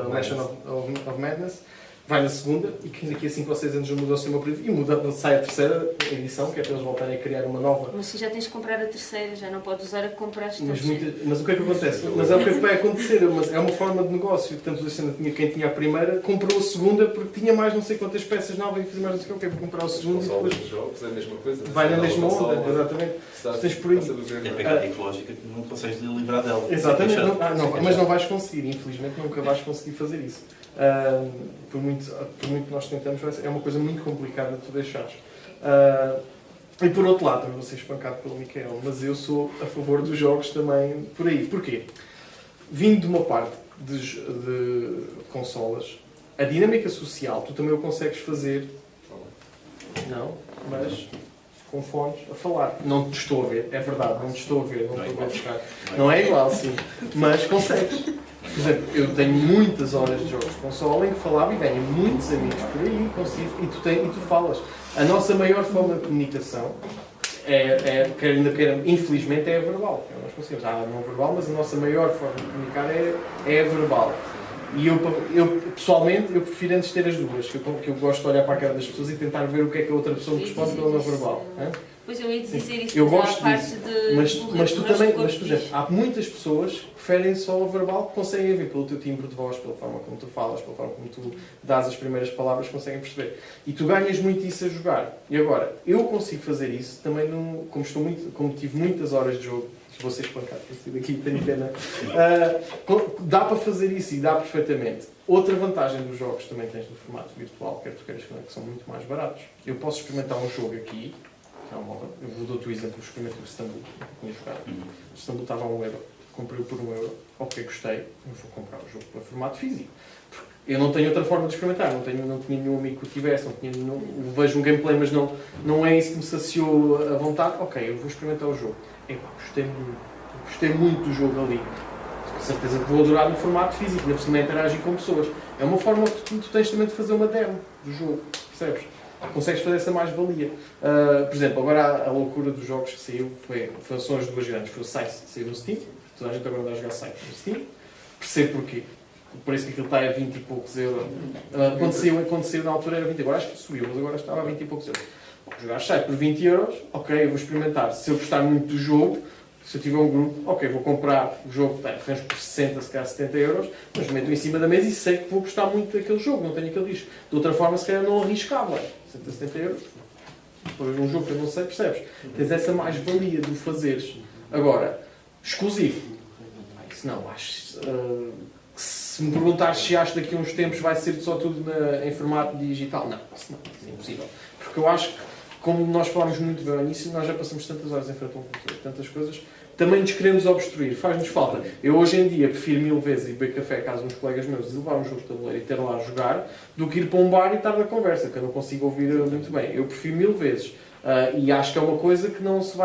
Mansion of Madness. Vai na segunda e que daqui a 5 ou 6 anos muda o sistema operativo e muda, sai a terceira edição, que é para eles voltarem a criar uma nova. Mas se já tens de comprar a terceira, já não podes usar a que compraste a Mas, terceira. mas o que é que acontece? Mas é o que é que vai acontecer, mas é uma forma de negócio. Portanto, quem tinha a primeira comprou a segunda porque tinha mais não sei quantas peças novas e fez mais não sei o que, vou comprar o segundo e consoles depois de jogos, é a mesma coisa. vai na mesma Consola, onda, exatamente. está- Tens por aí. está a dizer, É pegada ecológica que não consegues livrar dela. Exatamente, Sem queixar. mas não vais conseguir, infelizmente nunca vais conseguir fazer isso. Por muito que nós tentamos, é uma coisa muito complicada de tu deixares. E por outro lado, também vou ser espancado pelo Micael, mas eu sou a favor dos jogos também por aí. Porquê? Vindo de uma parte de consolas, a dinâmica social, tu também o consegues fazer, não, mas com fones a falar. Não te estou a ver, é verdade, não te estou a ver, não estou a buscar. Não é igual, sim, mas consegues. Por exemplo, eu tenho muitas horas de jogos de consola em que falava e ganho muitos amigos por aí, consigo, e tu falas. A nossa maior forma de comunicação infelizmente é a verbal. Nós conseguimos, não verbal, mas a nossa maior forma de comunicar é a verbal. E eu pessoalmente, eu prefiro antes ter as duas, que eu gosto de olhar para a cara das pessoas e tentar ver o que é que a outra pessoa me responde pela não verbal. Pois eu ia dizer isso, Eu mas há gosto a parte disso, de... mas tu também, mas por diz. exemplo, há muitas pessoas que preferem só o verbal, que conseguem ver pelo teu timbre de voz, pela forma como tu falas, pela forma como tu dás as primeiras palavras, conseguem perceber. E tu ganhas muito isso a jogar. E agora, eu consigo fazer isso também, como tive muitas horas de jogo, vou ser espancado, daqui tenho pena. Dá para fazer isso e dá perfeitamente. Outra vantagem dos jogos também tens no formato virtual, quer tu queiras que são muito mais baratos. Eu posso experimentar um jogo aqui, eu vou dar-te o exemplo, eu experimentei o Istanbul, não tinha jogado. O Istanbul estava a €1, comprei-o por €1, ok, gostei, eu vou comprar o jogo para formato físico. Eu não tenho outra forma de experimentar, não tinha nenhum amigo que o tivesse, vejo um gameplay, mas não é isso que me saciou a vontade, ok, eu vou experimentar o jogo. Gostei muito do jogo ali. Com certeza que vou adorar no formato físico, ainda por cima interagir com pessoas. É uma forma que tu tens também de fazer uma demo do jogo, percebes? Consegues fazer essa mais-valia. Por exemplo, agora a loucura dos jogos que saiu são as duas grandes. Foi o Size, saiu no Steam, toda a gente agora anda a jogar Size no Steam. Percebo porquê. Parece que aquilo está a 20 e poucos euros. Quando saiu na altura era 20, agora acho que subiu, mas agora estava a 20 e poucos euros. Vou jogar Size por 20 euros, ok, eu vou experimentar. Se eu gostar muito do jogo, se eu tiver um grupo, ok, vou comprar o jogo, arranjo por 60, se calhar 70 euros, mas meto em cima da mesa e sei que vou gostar muito daquele jogo, não tenho aquele risco. De outra forma, se calhar não arriscava. 60, 70 euros, depois um jogo que eu não sei, percebes? Tens essa mais-valia de o fazeres. Agora, exclusivo. Isso não, acho... se me perguntares se acho que daqui a uns tempos vai ser só tudo em formato digital, não, isso é impossível. Porque eu acho que, como nós falámos muito bem ao início, nós já passamos tantas horas em frente a um computador, tantas coisas, também nos queremos obstruir, faz-nos falta. Eu hoje em dia prefiro 1000 vezes ir beber café à casa de uns colegas meus e levar um jogo de tabuleiro e ter lá a jogar, do que ir para um bar e estar na conversa, que eu não consigo ouvir muito bem. Eu prefiro 1000 vezes. E acho que é uma coisa que não se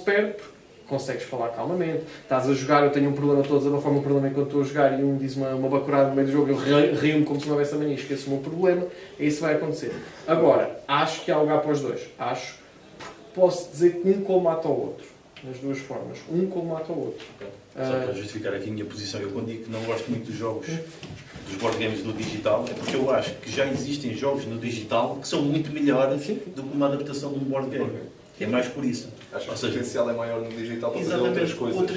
perde, porque consegues falar calmamente, estás a jogar, eu tenho um problema, estou a desabafar o meu problema enquanto estou a jogar e um diz uma bacurada no meio do jogo, eu rio-me como se não houvesse amanhã e esqueço o meu problema, e isso vai acontecer. Agora, acho que há lugar para os dois. Posso dizer que um colmata ao outro, nas duas formas. Um colmata ao outro. Só para justificar aqui a minha posição, eu quando digo que não gosto muito dos jogos, dos board games no digital, é porque eu acho que já existem jogos no digital que são muito melhores do que uma adaptação de um board game. É mais por isso. Acho que o potencial é maior no digital para fazer outras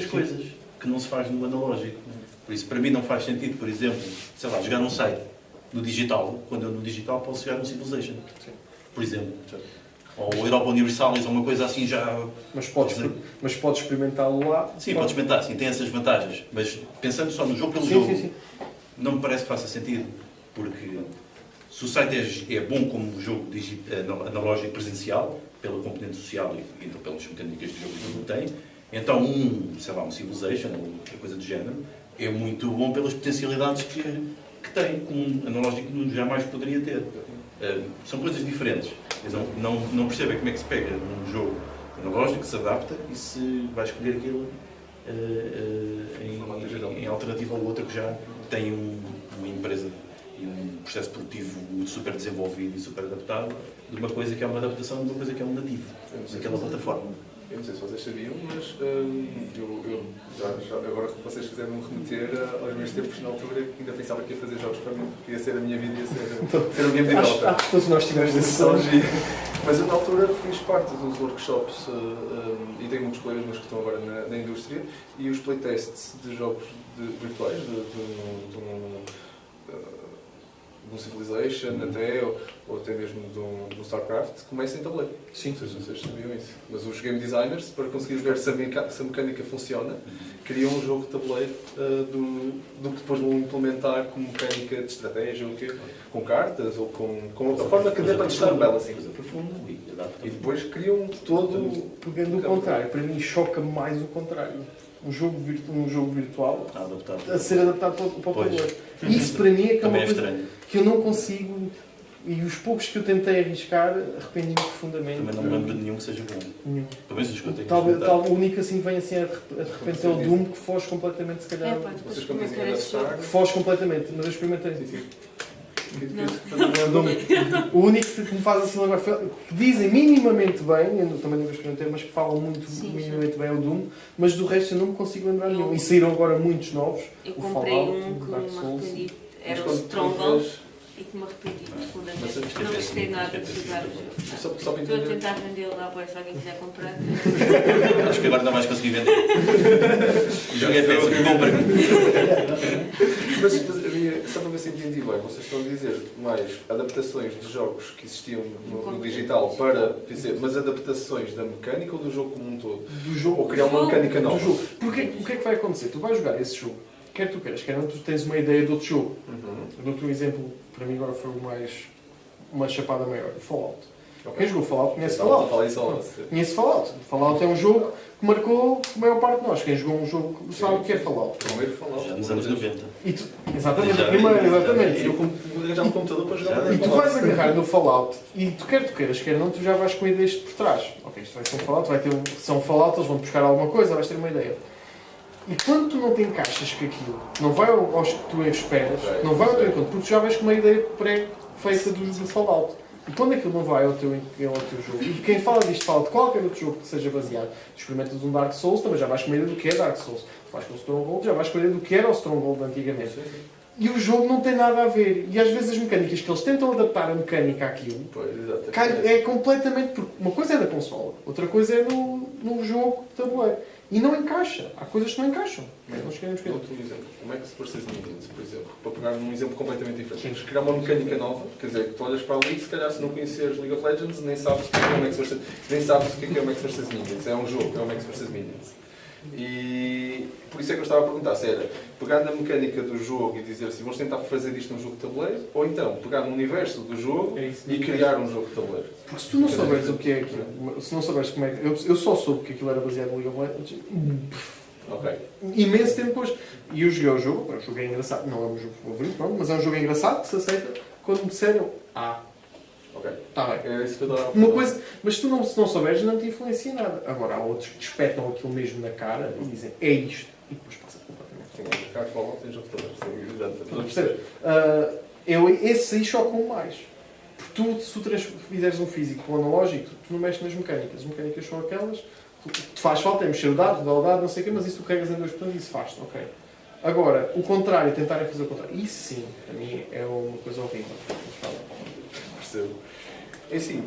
coisas. Que não se faz no analógico. Por isso, para mim não faz sentido, por exemplo, sei lá, jogar um site no digital, quando eu no digital posso jogar no Civilization. Por exemplo. Ou Europa Universalis, ou uma coisa assim já... Mas podes experimentá-lo lá. Sim, podes experimentar, sim, tem essas vantagens. Mas pensando só no jogo pelo jogo, não me parece que faça sentido. Porque se o site é bom como jogo analógico presencial, pela componente social e pelas mecânicas de jogo que tem, então um Civilization ou outra coisa do género é muito bom pelas potencialidades que tem, como um analógico jamais poderia ter. São coisas diferentes. Eu não percebo como é que se pega um jogo analógico que se adapta e se vai escolher aquilo em alternativa ao outro que já tem uma empresa e um processo produtivo super desenvolvido e super adaptado de uma coisa que é uma adaptação de uma coisa que é um nativo daquela plataforma. Eu não sei se vocês sabiam, mas agora que vocês quiserem me remeter aos meus tempos na altura, que ainda pensava que ia fazer jogos para mim, porque ia ser a minha vida, ia ser o game developer. Acho que todos nós tivemos esse sonho. Mas eu na altura fiz parte dos workshops e tenho muitos colegas meus que estão agora na indústria e os playtests de jogos virtuais, de um Civilization até, ou até mesmo de um StarCraft, começa em tabuleiro. Sim. Não sei se vocês sabiam isso. Mas os game designers, para conseguir ver se a mecânica funciona, criam um jogo de tabuleiro do que depois vão implementar como mecânica de estratégia, ou quê, com cartas, ou com a forma que dê para testar bela assim. E depois criam todo... Pegando o contrário, para mim choca-me mais o contrário. Um jogo virtual a ser adaptado para o tabuleiro. Isso para mim é que é uma coisa que eu não consigo, e os poucos que eu tentei arriscar, arrependi-me profundamente. Também não me lembro de nenhum que seja bom. Nenhum. Pelo menos os que eu tenho O único assim que vem assim de repente é o Doom, que foge completamente, se calhar. Vocês quando dizem adaptar... Foge completamente, mas eu experimentei. Sim. O único que me faz assim lembrar, que dizem minimamente bem, eu também não experimentei, mas que falam muito minimamente bem é o Doom, mas do resto eu não me consigo lembrar nenhum. E saíram agora muitos novos. Eu o comprei Fallout, um que o Dark me Souls. arrependi, era o Stronghold, e que me arrependi profundamente. Não gostei nada de jogar o jogo. Só para Estou a entender... tentar vendê-lo lá, se alguém quiser comprar. Acho que agora não vais conseguir vender. O jogo é péssimo, compra. Mas só para ver se entendi bem, vocês estão a dizer mais adaptações de jogos que existiam no digital para PC, mas adaptações da mecânica ou do jogo como um todo? Do jogo. Ou criar uma mecânica Do nova? jogo. Porque o que é que vai acontecer? Tu vais jogar esse jogo, quer tu queiras, quer não, tu tens uma ideia de outro jogo. Eu dou-te um exemplo, para mim agora foi uma chapada maior, o Fallout. Quem jogou Fallout conhece Fallout. Conhece Fallout. Fallout é um jogo que marcou a maior parte de nós. Quem jogou um jogo sabe o que é Fallout. Primeiro Fallout. Já nos anos 90. Exatamente, primeiro, exatamente. E eu já no computador para jogar. E tu vais agarrar no Fallout e tu queiras, quer não, tu já vais com ideias por trás. Ok, isto vai ser um Fallout, vai ter são Fallout, eles vão buscar alguma coisa, vais ter uma ideia. E quando tu não te encaixas com aquilo, não vai aos que tu esperas, não vai ao teu encontro, porque tu já vais com uma ideia pré-feita do Fallout. E quando aquilo não vai ao teu jogo, e quem fala disto fala de qualquer outro jogo que seja baseado, tu experimentas um Dark Souls, também já vais com uma ideia do que é Dark Souls. Tu vais com o Stronghold, já vais com a ideia do que era o Stronghold antigamente. E o jogo não tem nada a ver. E às vezes as mecânicas que eles tentam adaptar a mecânica àquilo é completamente... Porque uma coisa é da consola, outra coisa é no jogo de tabuleiro. E não encaixa. Há coisas que não encaixam. Nós queremos que... Outro exemplo. Como é que se for Minions, por exemplo? Para pegar um exemplo completamente diferente. Tens que criar uma mecânica nova. Quer dizer, que tu olhas para ali, se calhar se não conheceres League of Legends, nem sabes o que é o Max vs. Nem sabes o que é o Max vs. Minions. É um jogo, é o Max vs. Minions. E por isso é que eu estava a perguntar se era pegar na mecânica do jogo e dizer assim, vamos tentar fazer isto num jogo de tabuleiro, ou então pegar no universo do jogo e criar um jogo de tabuleiro. Porque se tu não souberes o que é aquilo, se não souberes como é que... Eu só soube que aquilo era baseado no League of Legends. Ok. Imenso tempo depois. E eu joguei o jogo é engraçado, não é um jogo favorito, mas é um jogo engraçado que se aceita quando me disseram Ok. Está bem. É isso que eu estava a Uma coisa, mas se não souberes, não te influencia nada. Agora, há outros que espetam aquilo mesmo na cara e dizem, é isto. E depois passa completamente. Sim, o Carlos Fallout tem jogo de tabuleiro. Percebes? Esse aí choca-me mais. Porque tu, se tu fizeres um físico para o analógico, tu não mexes nas mecânicas. As mecânicas são aquelas. Te faz falta, é mexer o dado, dar o dado, não sei o quê, mas isso tu carregas em 2 botões e isso faz-te, ok. Agora, o contrário, tentarem fazer o contrário, isso sim, para mim é uma coisa horrível. Percebo. É assim,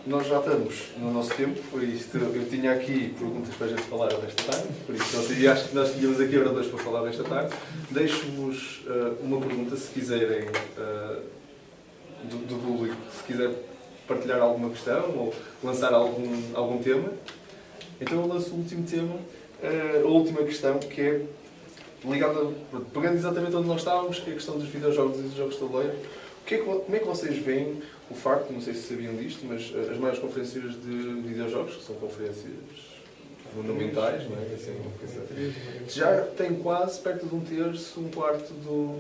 nós já estamos no nosso tempo, por isto eu tinha aqui perguntas para a gente falar desta tarde, por isso acho que nós tínhamos aqui oradores para falar desta tarde. Deixo-vos uma pergunta, se quiserem, do público, se quiser partilhar alguma questão ou lançar algum tema. Então eu lanço o último tema, a última questão, que é ligada, pegando exatamente onde nós estávamos, que é a questão dos videojogos e dos jogos de tabuleiro. Como é que vocês veem o facto, não sei se sabiam disto, mas as maiores conferências de videojogos, que são conferências monumentais, não é? Assim, já tem quase perto de 1/3, 1/4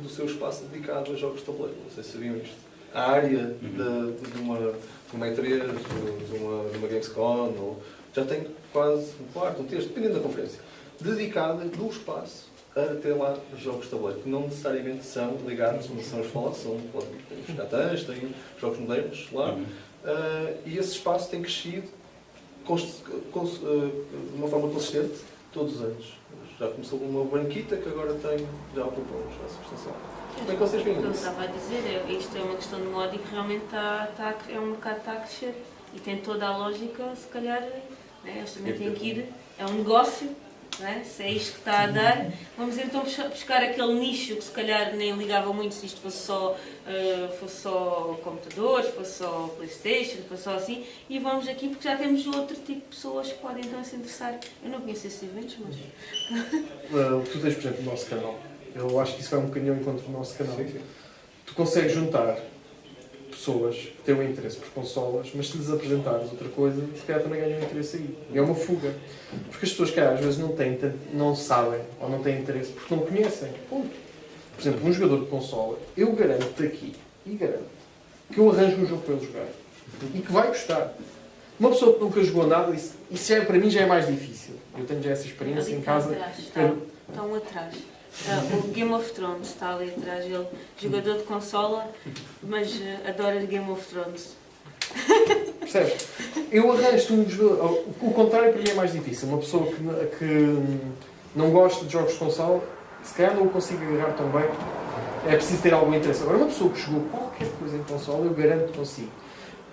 do seu espaço dedicado a jogos de tabuleiro. Não sei se sabiam isto. A área de uma E3, de uma Gamescom, já tem quase um quarto, um terço, dependendo da conferência, dedicada do espaço a ter lá jogos de tabuleiro, que não necessariamente são ligados, como são os falados, são os catãs, têm jogos modernos lá, e esse espaço tem crescido de uma forma consistente todos os anos. Já começou com uma branquita que agora tem já ocupa um espaço substancial. Como é que vocês veem O que eu isso? estava a dizer, isto é uma questão de moda e que realmente é um mercado que está a crescer. E tem toda a lógica, se calhar, né, eles também têm que ir, é um negócio, né, se é isto que está a dar, vamos então buscar aquele nicho que se calhar nem ligava muito se isto fosse só computadores, fosse só Playstation, fosse só assim, e vamos aqui porque já temos outro tipo de pessoas que podem então se interessar. Eu não conheço esses eventos, mas... Tu tens, por exemplo, o nosso canal. Eu acho que isso vai um bocadinho ao encontro do nosso canal. Sim, sim. Tu consegues juntar pessoas que têm um interesse por consolas, mas se lhes apresentares outra coisa, se calhar também ganham interesse aí. E é uma fuga. Porque as pessoas que às vezes não sabem ou não têm interesse porque não conhecem. Ponto. Por exemplo, um jogador de consola, eu garanto-te aqui, e garanto, que eu arranjo um jogo para ele jogar. E que vai gostar. Uma pessoa que nunca jogou nada, isso já, para mim já é mais difícil. Eu tenho já essa experiência Ali em casa. estão atrás. O Game of Thrones está ali atrás, ele jogador de consola, mas adora Game of Thrones. Percebes? Eu arranjo um jogador. O contrário para mim é mais difícil. Uma pessoa que não gosta de jogos de consola, se calhar não o consigo agarrar tão bem. É preciso ter algum interesse. Agora, uma pessoa que jogou qualquer coisa em consola, eu garanto que consigo.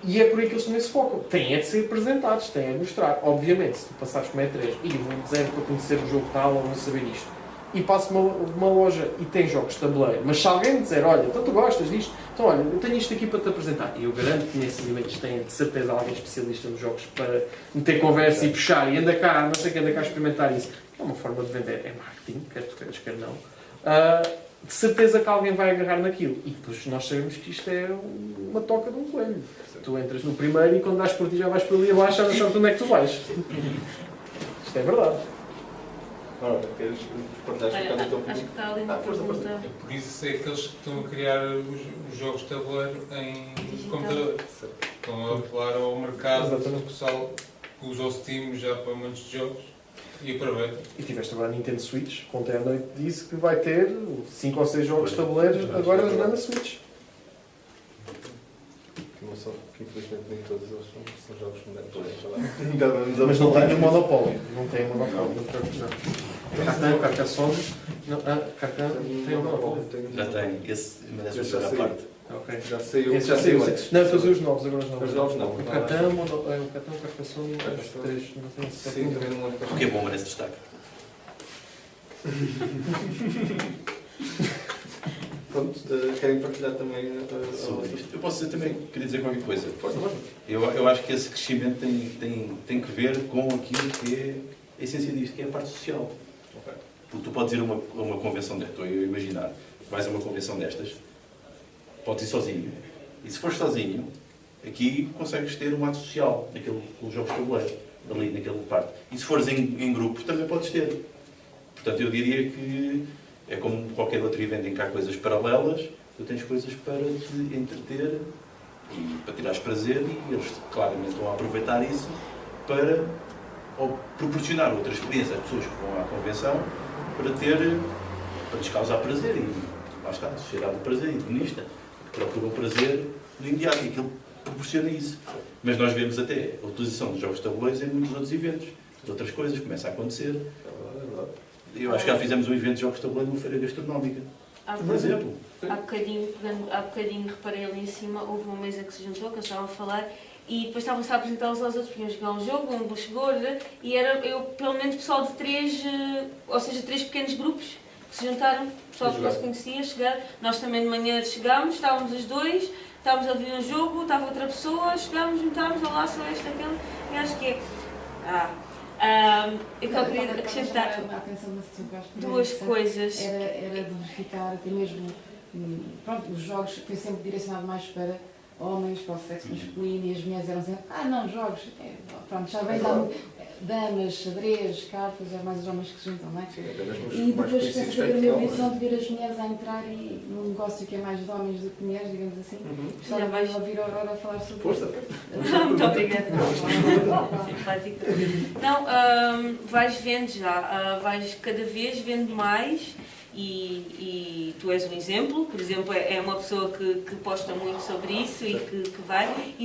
E é por aí que eles também se focam. Têm de ser apresentados, têm de mostrar. Obviamente, se tu passares por E3 e vou dizer para conhecer o jogo tal ou não saber isto, e passo uma loja e tem jogos de tabuleiro, mas se alguém me dizer, olha, então tu gostas disto, então olha, eu tenho isto aqui para te apresentar, e eu garanto que nesses eventos têm de certeza alguém especialista nos jogos para meter conversa e puxar, e anda cá, não sei o que, anda cá a experimentar isso. É uma forma de vender, é marketing, quer tu queres, quer não. De certeza que alguém vai agarrar naquilo. E depois nós sabemos que isto é uma toca de um coelho. Tu entras no primeiro e quando dás por ti já vais por ali abaixo, já não sabes onde é que tu vais. Isto é verdade. Ora, queres partilhar um bocado o teu Acho que está ali uma pergunta. É por isso é aqueles que estão a criar os jogos de tabuleiro em Digital. computador. Estão a apelar ao mercado, Exatamente. o pessoal que usa o Steam já para muitos de jogos e aproveita. E tiveste agora a Nintendo Switch, que ontem à noite disse que vai ter 5 ou 6 jogos de tabuleiro agora jogando na Switch. Que infelizmente nem todos eles são jogos modernos. Mas não tem o Monopólio. Não tem o Monopólio, não te preocupes não. Cartão, Carcassonne. Cartão tem o Monopólio. Já tem, esse merece Já ser à sei. parte. Ok. Já saiu. Esse já saiu. Não, estou a dizer os novos, agora os novos. Os novos não. O Cartão, o Cartão, Carcassonne, os três. Não sei se Sim, também não O que é bom merece destaque. Pronto, querem partilhar também Sobre isto. Eu posso dizer também, queria dizer qualquer coisa. Força, força. Eu acho que esse crescimento tem que ver com aquilo que é a essência disto, que é a parte social. Ok. Porque tu podes ir a uma convenção destas, estou a imaginar, vais a uma convenção destas, podes ir sozinho. E se fores sozinho, aqui consegues ter um ato social, com os jogos de tabuleiro, ali naquela parte. E se fores em grupo, também podes ter. Portanto, eu diria que é como qualquer outro evento em que há coisas paralelas, tu tens coisas para te entreter e para tirares prazer, e eles claramente estão a aproveitar isso para proporcionar outra experiência às pessoas que vão à convenção para lhes causar prazer. E lá está, a sociedade de prazer, hedonista, que procura o prazer no imediato, e aquilo proporciona isso. Mas nós vemos até a utilização dos jogos de tabuleiros em muitos outros eventos, de outras coisas, começa a acontecer. Eu acho que já fizemos um evento de jogos de tabuleiro numa feira gastronómica, por exemplo. Há bocadinho reparei ali em cima, houve uma mesa que se juntou, que eles estavam a falar, e depois estavam-se a apresentar uns aos outros, porque iam jogar um jogo, um chegou, e era pelo menos pessoal de três pequenos grupos que se juntaram, pessoal que não se conhecia, chegar. Nós também de manhã chegámos, estávamos os dois, estávamos a ver um jogo, estava outra pessoa, chegámos, juntámos, olá, sou este, aquele, e acho que é. Eu só queria acrescentar duas coisas. Era de verificar, até mesmo, pronto, os jogos foi sempre direcionado mais para homens para o sexo masculino e as mulheres eram sempre, não, jogos, pronto, já vem damas, xadrez, cartas, é mais os homens que se juntam, não é? Sim, até mesmo os E mais depois conhecidos começa a em ter a Portugal, ambição de ver as mulheres a entrar num negócio que é mais de homens do que mulheres, digamos assim. Gostava de ouvir a Aurora falar sobre Força. isso. Muito obrigada. Simpática. Não, vais vendo já, vais cada vez vendo mais e tu és um exemplo. Por exemplo, é uma pessoa que posta muito sobre isso e que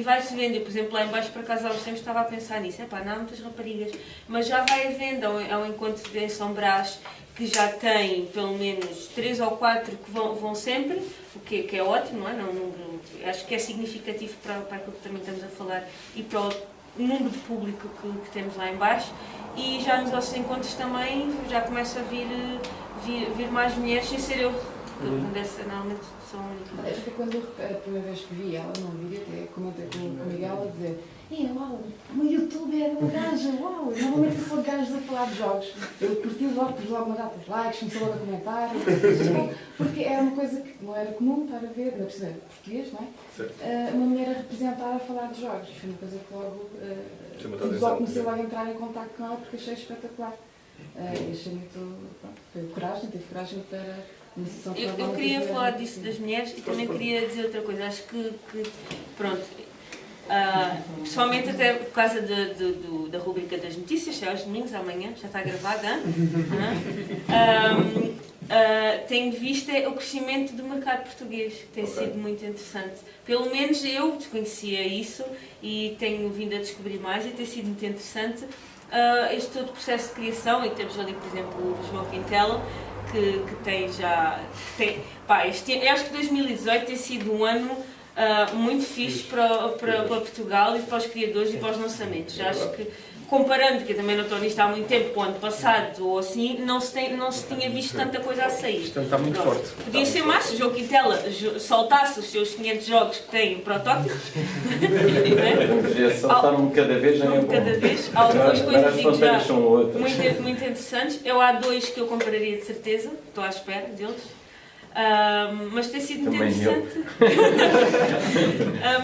vai-se vendo. Eu, por exemplo, lá em baixo, por acaso, há uns tempos estava a pensar nisso. Não há muitas raparigas, mas já vai havendo. Há um encontro de São Brás que já tem pelo menos 3 ou 4 que vão sempre, o que é ótimo, não é? Acho que é significativo para aquilo que também estamos a falar e para o número de público que temos lá em baixo. E já nos nossos encontros também já começa a vir mais mulheres, sem ser eu, porque normalmente sou a única. Até quando a primeira vez que vi ela num vídeo, até comentei com o Miguel a dizer: uau, o meu YouTube é uma gaja, uau, normalmente eu sou gajas a falar de jogos. Eu curti logo, pus logo uma data de likes, comecei logo a comentar, porque era uma coisa que não era comum estar a ver, não perceber português, não é? Uma mulher a representar a falar de jogos. Foi uma coisa que logo comecei logo a entrar em contato com ela porque achei espetacular. Achei muito. Tive coragem para. Eu queria falar disso das mulheres e também queria dizer outra coisa. Acho que pronto, pessoalmente até por causa da rubrica das notícias, é aos domingos, amanhã, já está gravada, tenho visto o crescimento do mercado português, que tem sido muito interessante. Pelo menos eu desconhecia isso e tenho vindo a descobrir mais e tem sido muito interessante. Este todo o processo de criação, e temos ali, por exemplo, o João Quintela, que tem já... eu acho que 2018 tem sido um ano muito fixe para Portugal e para os criadores e para os lançamentos. Acho que, comparando, que eu também não estou nisto há muito tempo, com o ano passado ou assim, não se tinha visto tanta coisa a sair. Portanto, está muito forte. Podia ser mais se o João Quintela soltasse os seus 500 jogos que tem para o Tóquio. Podia saltar cada vez, já é bom. Cada vez. Há algumas coisas as fronteiras são outras. muito interessantes. Eu há 2 que eu compraria de certeza, estou à espera deles. Mas tem sido muito interessante.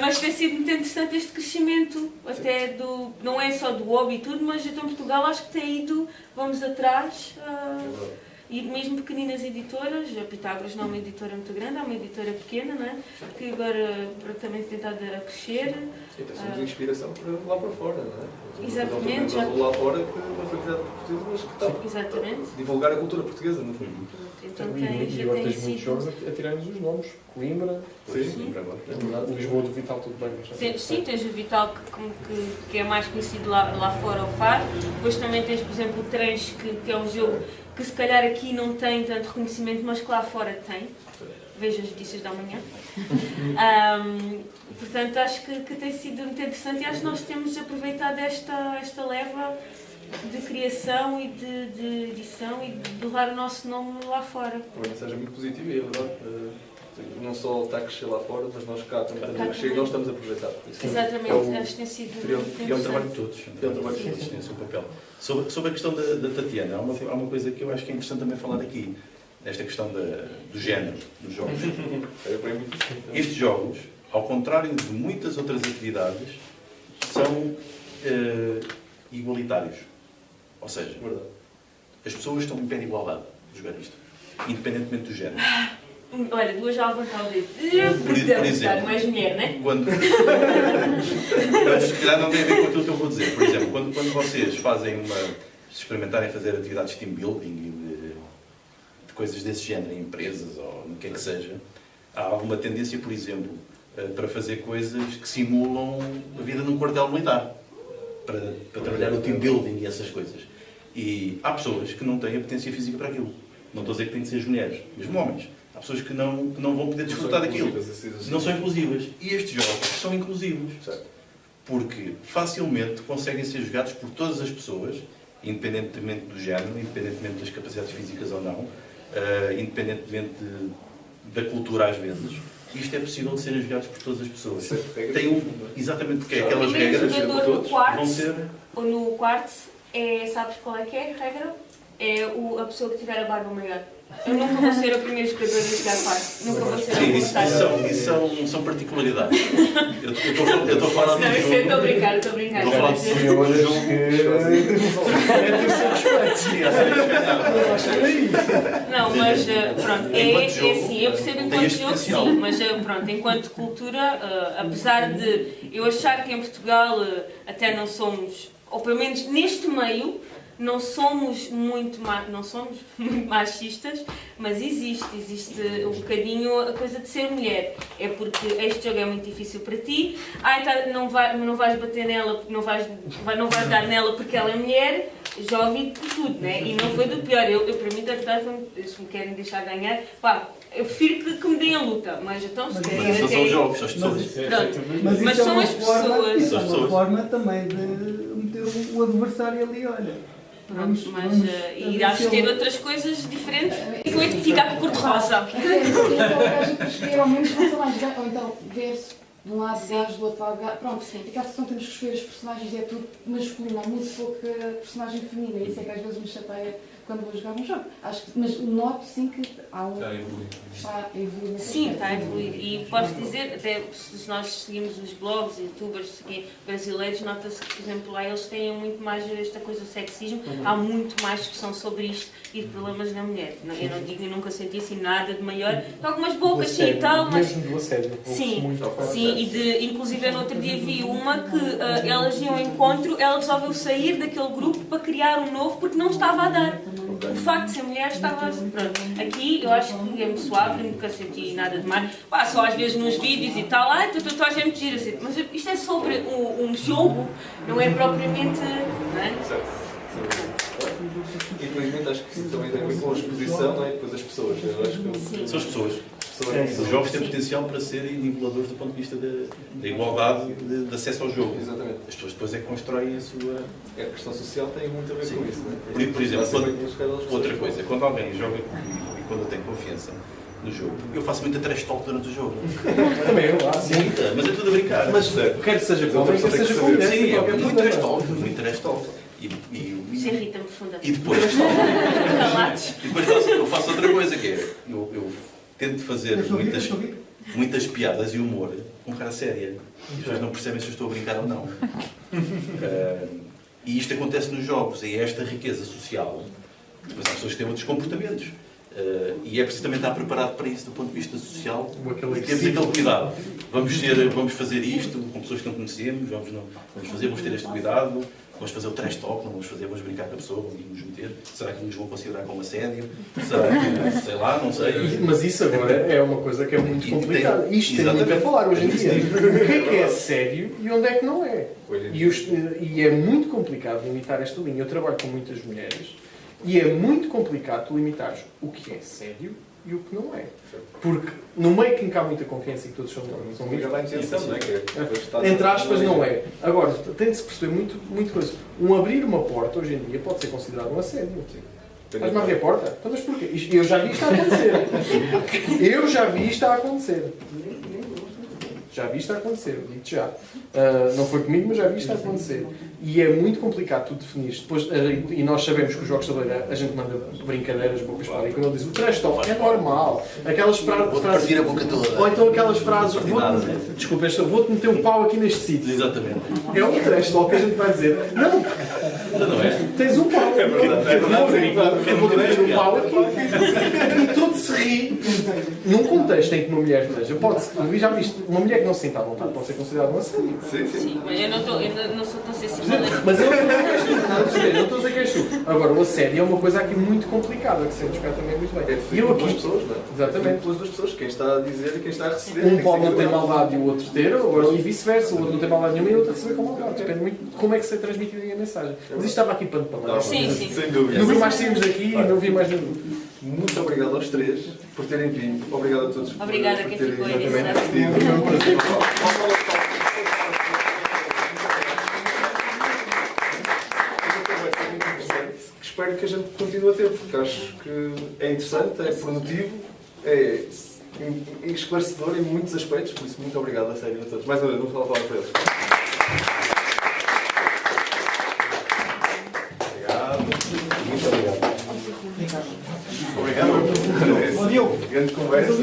Mas tem sido muito interessante este crescimento, até não é só do hobby e tudo, mas então Portugal acho que tem ido, vamos atrás, e mesmo pequeninas editoras, a Pitágoras não é uma editora muito grande, é uma editora pequena, não é? Que agora também tem tentado a crescer. E temos inspiração para lá para fora, não é? Exatamente. Lá fora que não foi criado por portugueses, mas que está a divulgar a cultura portuguesa, no fundo. Então E agora tens muitos jogos a tirarem-nos os nomes. Coimbra, Lisboa do Vital, tudo bem. Sim, tens o Vital que é mais conhecido lá fora, o Faro. Depois também tens, por exemplo, o Trens, que é um jogo que se calhar aqui não tem tanto reconhecimento, mas que lá fora tem. Veja as notícias da manhã. Portanto, acho que tem sido muito interessante e acho que nós temos aproveitado esta leva de criação e de edição e de levar o nosso nome lá fora. Uma mensagem muito positiva e é verdade. Não só está a crescer lá fora, mas nós cá também estamos a crescer e nós estamos a aproveitar. Exatamente, acho que tem sido. E é um trabalho de todos. É um trabalho de todos, tem o seu papel. Sobre a questão da Tatiana, há uma coisa que eu acho que é interessante também falar aqui. Esta questão do género dos jogos. Estes jogos, ao contrário de muitas outras atividades, são igualitários. Ou seja, as pessoas estão em pé de igualdade a jogar isto, independentemente do género. Olha, 2 já levantaram o dedo. Por exemplo, não és mulher, não é? Mas se calhar não tem a ver com aquilo que eu vou dizer. Por exemplo, quando vocês se experimentarem fazer atividades de team building de coisas desse género em empresas ou no que é que seja, há alguma tendência, por exemplo, para fazer coisas que simulam a vida num quartel militar, para trabalhar o team building e essas coisas. E há pessoas que não têm a potência física para aquilo. Não estou a dizer que têm de ser mulheres, mesmo homens. Há pessoas que não vão poder desfrutar daquilo. Não são inclusivas. E estes jogos são inclusivos. Porque facilmente conseguem ser jogados por todas as pessoas, independentemente do género, independentemente das capacidades físicas ou não, independentemente da cultura às vezes. Isto é possível de serem jogados por todas as pessoas. Tem exatamente porque aquelas regras vão ser... ou no quarto sabes qual é que é a regra? É a pessoa que tiver a barba maior. Eu nunca vou ser a primeira jogadora de jogar parte. Nunca vou ser a Sim, isso voluntária. são particularidades. Eu estou a falar Não, de eu estou a brincar, estou a brincar. Estou a falar de senhoras Não, mas pronto, Enquanto é jogo, assim, eu percebo tem enquanto este jogo potencial. sim, mas pronto, enquanto cultura, apesar de eu achar que em Portugal até não somos, ou pelo menos neste meio, não somos muito machistas, mas existe um bocadinho a coisa de ser mulher. É porque este jogo é muito difícil para ti, não vais bater nela, não vais dar nela porque ela é mulher, já ouvi de tudo, né? E não foi do pior. Eu para mim, se me querem deixar ganhar, pá, eu prefiro que me deem a luta, mas então se querem Mas são os jogos, são as pessoas. Pronto. Mas Mas isso são é as uma forma, pessoas. isso São é as uma pessoas. forma também de meter o adversário ali, olha. Pronto, mas irás ter outras coisas diferentes. E como é que fica com cor-de-rosa? A gente escolher ao menos não são mais gajos, ou então ver-se de um lado gajos, do outro lado gajos. Pronto, aquela situação temos que escolher os personagens, é tudo masculino, há muito pouca personagem feminina, isso é que às vezes me chateia quando vou jogar um jogo. Mas noto sim que há um. Está a evoluir. Sim, está a evoluir. E posso dizer, até se nós seguimos os blogs, youtubers brasileiros, nota-se que, por exemplo, lá eles têm muito mais esta coisa do sexismo, há muito mais discussão sobre isto e de problemas na mulher. Eu não digo, eu nunca senti assim nada de maior, algumas bocas sim e tal, mas. Mesmo do assédio. Sim, sim, inclusive no outro dia vi uma que elas iam ao encontro, ela resolveu sair daquele grupo para criar um novo porque não estava a dar. O facto de ser mulher estava. Pronto. Aqui eu acho que é muito suave, nunca senti nada de mais. Pá, só às vezes nos vídeos e tal, tu estás a gente gira assim. Mas isto é sobre um jogo, não é propriamente. Não é? Infelizmente acho que isso também tem a ver com a exposição, não é? E depois as pessoas. Eu acho que São as pessoas. Os jogos têm potencial para serem niveladores do ponto de vista da igualdade de acesso ao jogo. Exatamente. As pessoas depois é que constroem a sua... A questão social tem muito a ver com isso, não é? Por exemplo, Outra outra coisa, quando alguém joga comigo e quando eu tenho confiança no jogo, eu faço muita trash talk durante o jogo. Também eu, sim. Muita, mas é tudo a brincar. Mas quero que seja com outra quer pessoa tem seja que com saber. mulher. Sim, é qualquer muito problema. trash talk, muito trash talk. Isso irrita-me profundamente. E depois, Calados. e depois eu faço outra coisa, que é, eu tento fazer muitas piadas e humor com cara séria. E as pessoas não percebem se eu estou a brincar ou não. E isto acontece nos jogos, é esta riqueza social. Depois há pessoas que têm outros comportamentos. E é preciso também estar preparado para isso do ponto de vista social. E temos aquele cuidado. Vamos fazer isto com pessoas que não conhecemos, vamos ter este cuidado, vamos fazer o trash talk, não vamos brincar com a pessoa, vamos nos meter. Será que nos vão considerar como assédio? Será que, sei lá, não sei. Mas isso agora é uma coisa que é muito complicada. Isto tem muito a Exatamente. falar hoje em dia. O que é sério e onde é que não é? E é muito complicado limitar esta linha. Eu trabalho com muitas mulheres e é muito complicado tu limitares o que é sério e o que não é. Porque no meio que há muita confiança e que todos são Liga lá a intenção, não é? entre aspas, não é. Agora, tem de se perceber muito coisa. Abrir uma porta, hoje em dia, pode ser considerado um assédio. Mas não abrir a porta? Então, mas porquê? Eu já vi isto a acontecer. Eu já vi isto a acontecer. Já vi isto a acontecer, digo-te já. Não foi comigo, mas já vi isto a acontecer. E é muito complicado tu definires. Depois, e nós sabemos que os jogos de tabuleiro, a gente manda brincadeiras, bocas para e quando ele diz o trash talk é normal. Aquelas frases. Partir a boca toda. Ou então aquelas frases. Desculpa, vou-te meter um pau aqui neste sítio. Exatamente. É um trash talk que a gente vai dizer. Não, Não é? tens um pau. Eu vou ter um pau aqui. E tudo se ri. Num contexto em que uma mulher esteja. Eu já viste, uma mulher que não se sinta à vontade pode ser considerada um assédio. Sim, mas eu não sou tão sensível. Mas eu não estou a dizer que és tu. Agora, o assédio é uma coisa aqui muito complicada, que se buscar também muito bem. E eu aqui... pessoas, não é? Exatamente. Pelas duas pessoas, quem está a dizer e quem está a receber. Um pode não ter maldade e o outro ter, ou vice-versa. O outro não tem maldade nenhuma e o outro receber com maldade. Depende muito de como é que se é transmitida a mensagem. Mas isto estava aqui para mais. Sim. Sem dúvida. Não vi mais saímos daqui, não vi mais nada. Muito obrigado aos três por terem vindo. Obrigado a todos. Obrigada a por quem terem ficou aí. exatamente Foi um prazer. Espero que a gente continue a ter, porque acho que é interessante, é produtivo, é esclarecedor em muitos aspectos, por isso muito obrigado a sério a todos. Mais uma vez, vou falar para eles. Obrigado. Bom, Diogo. Grande conversa.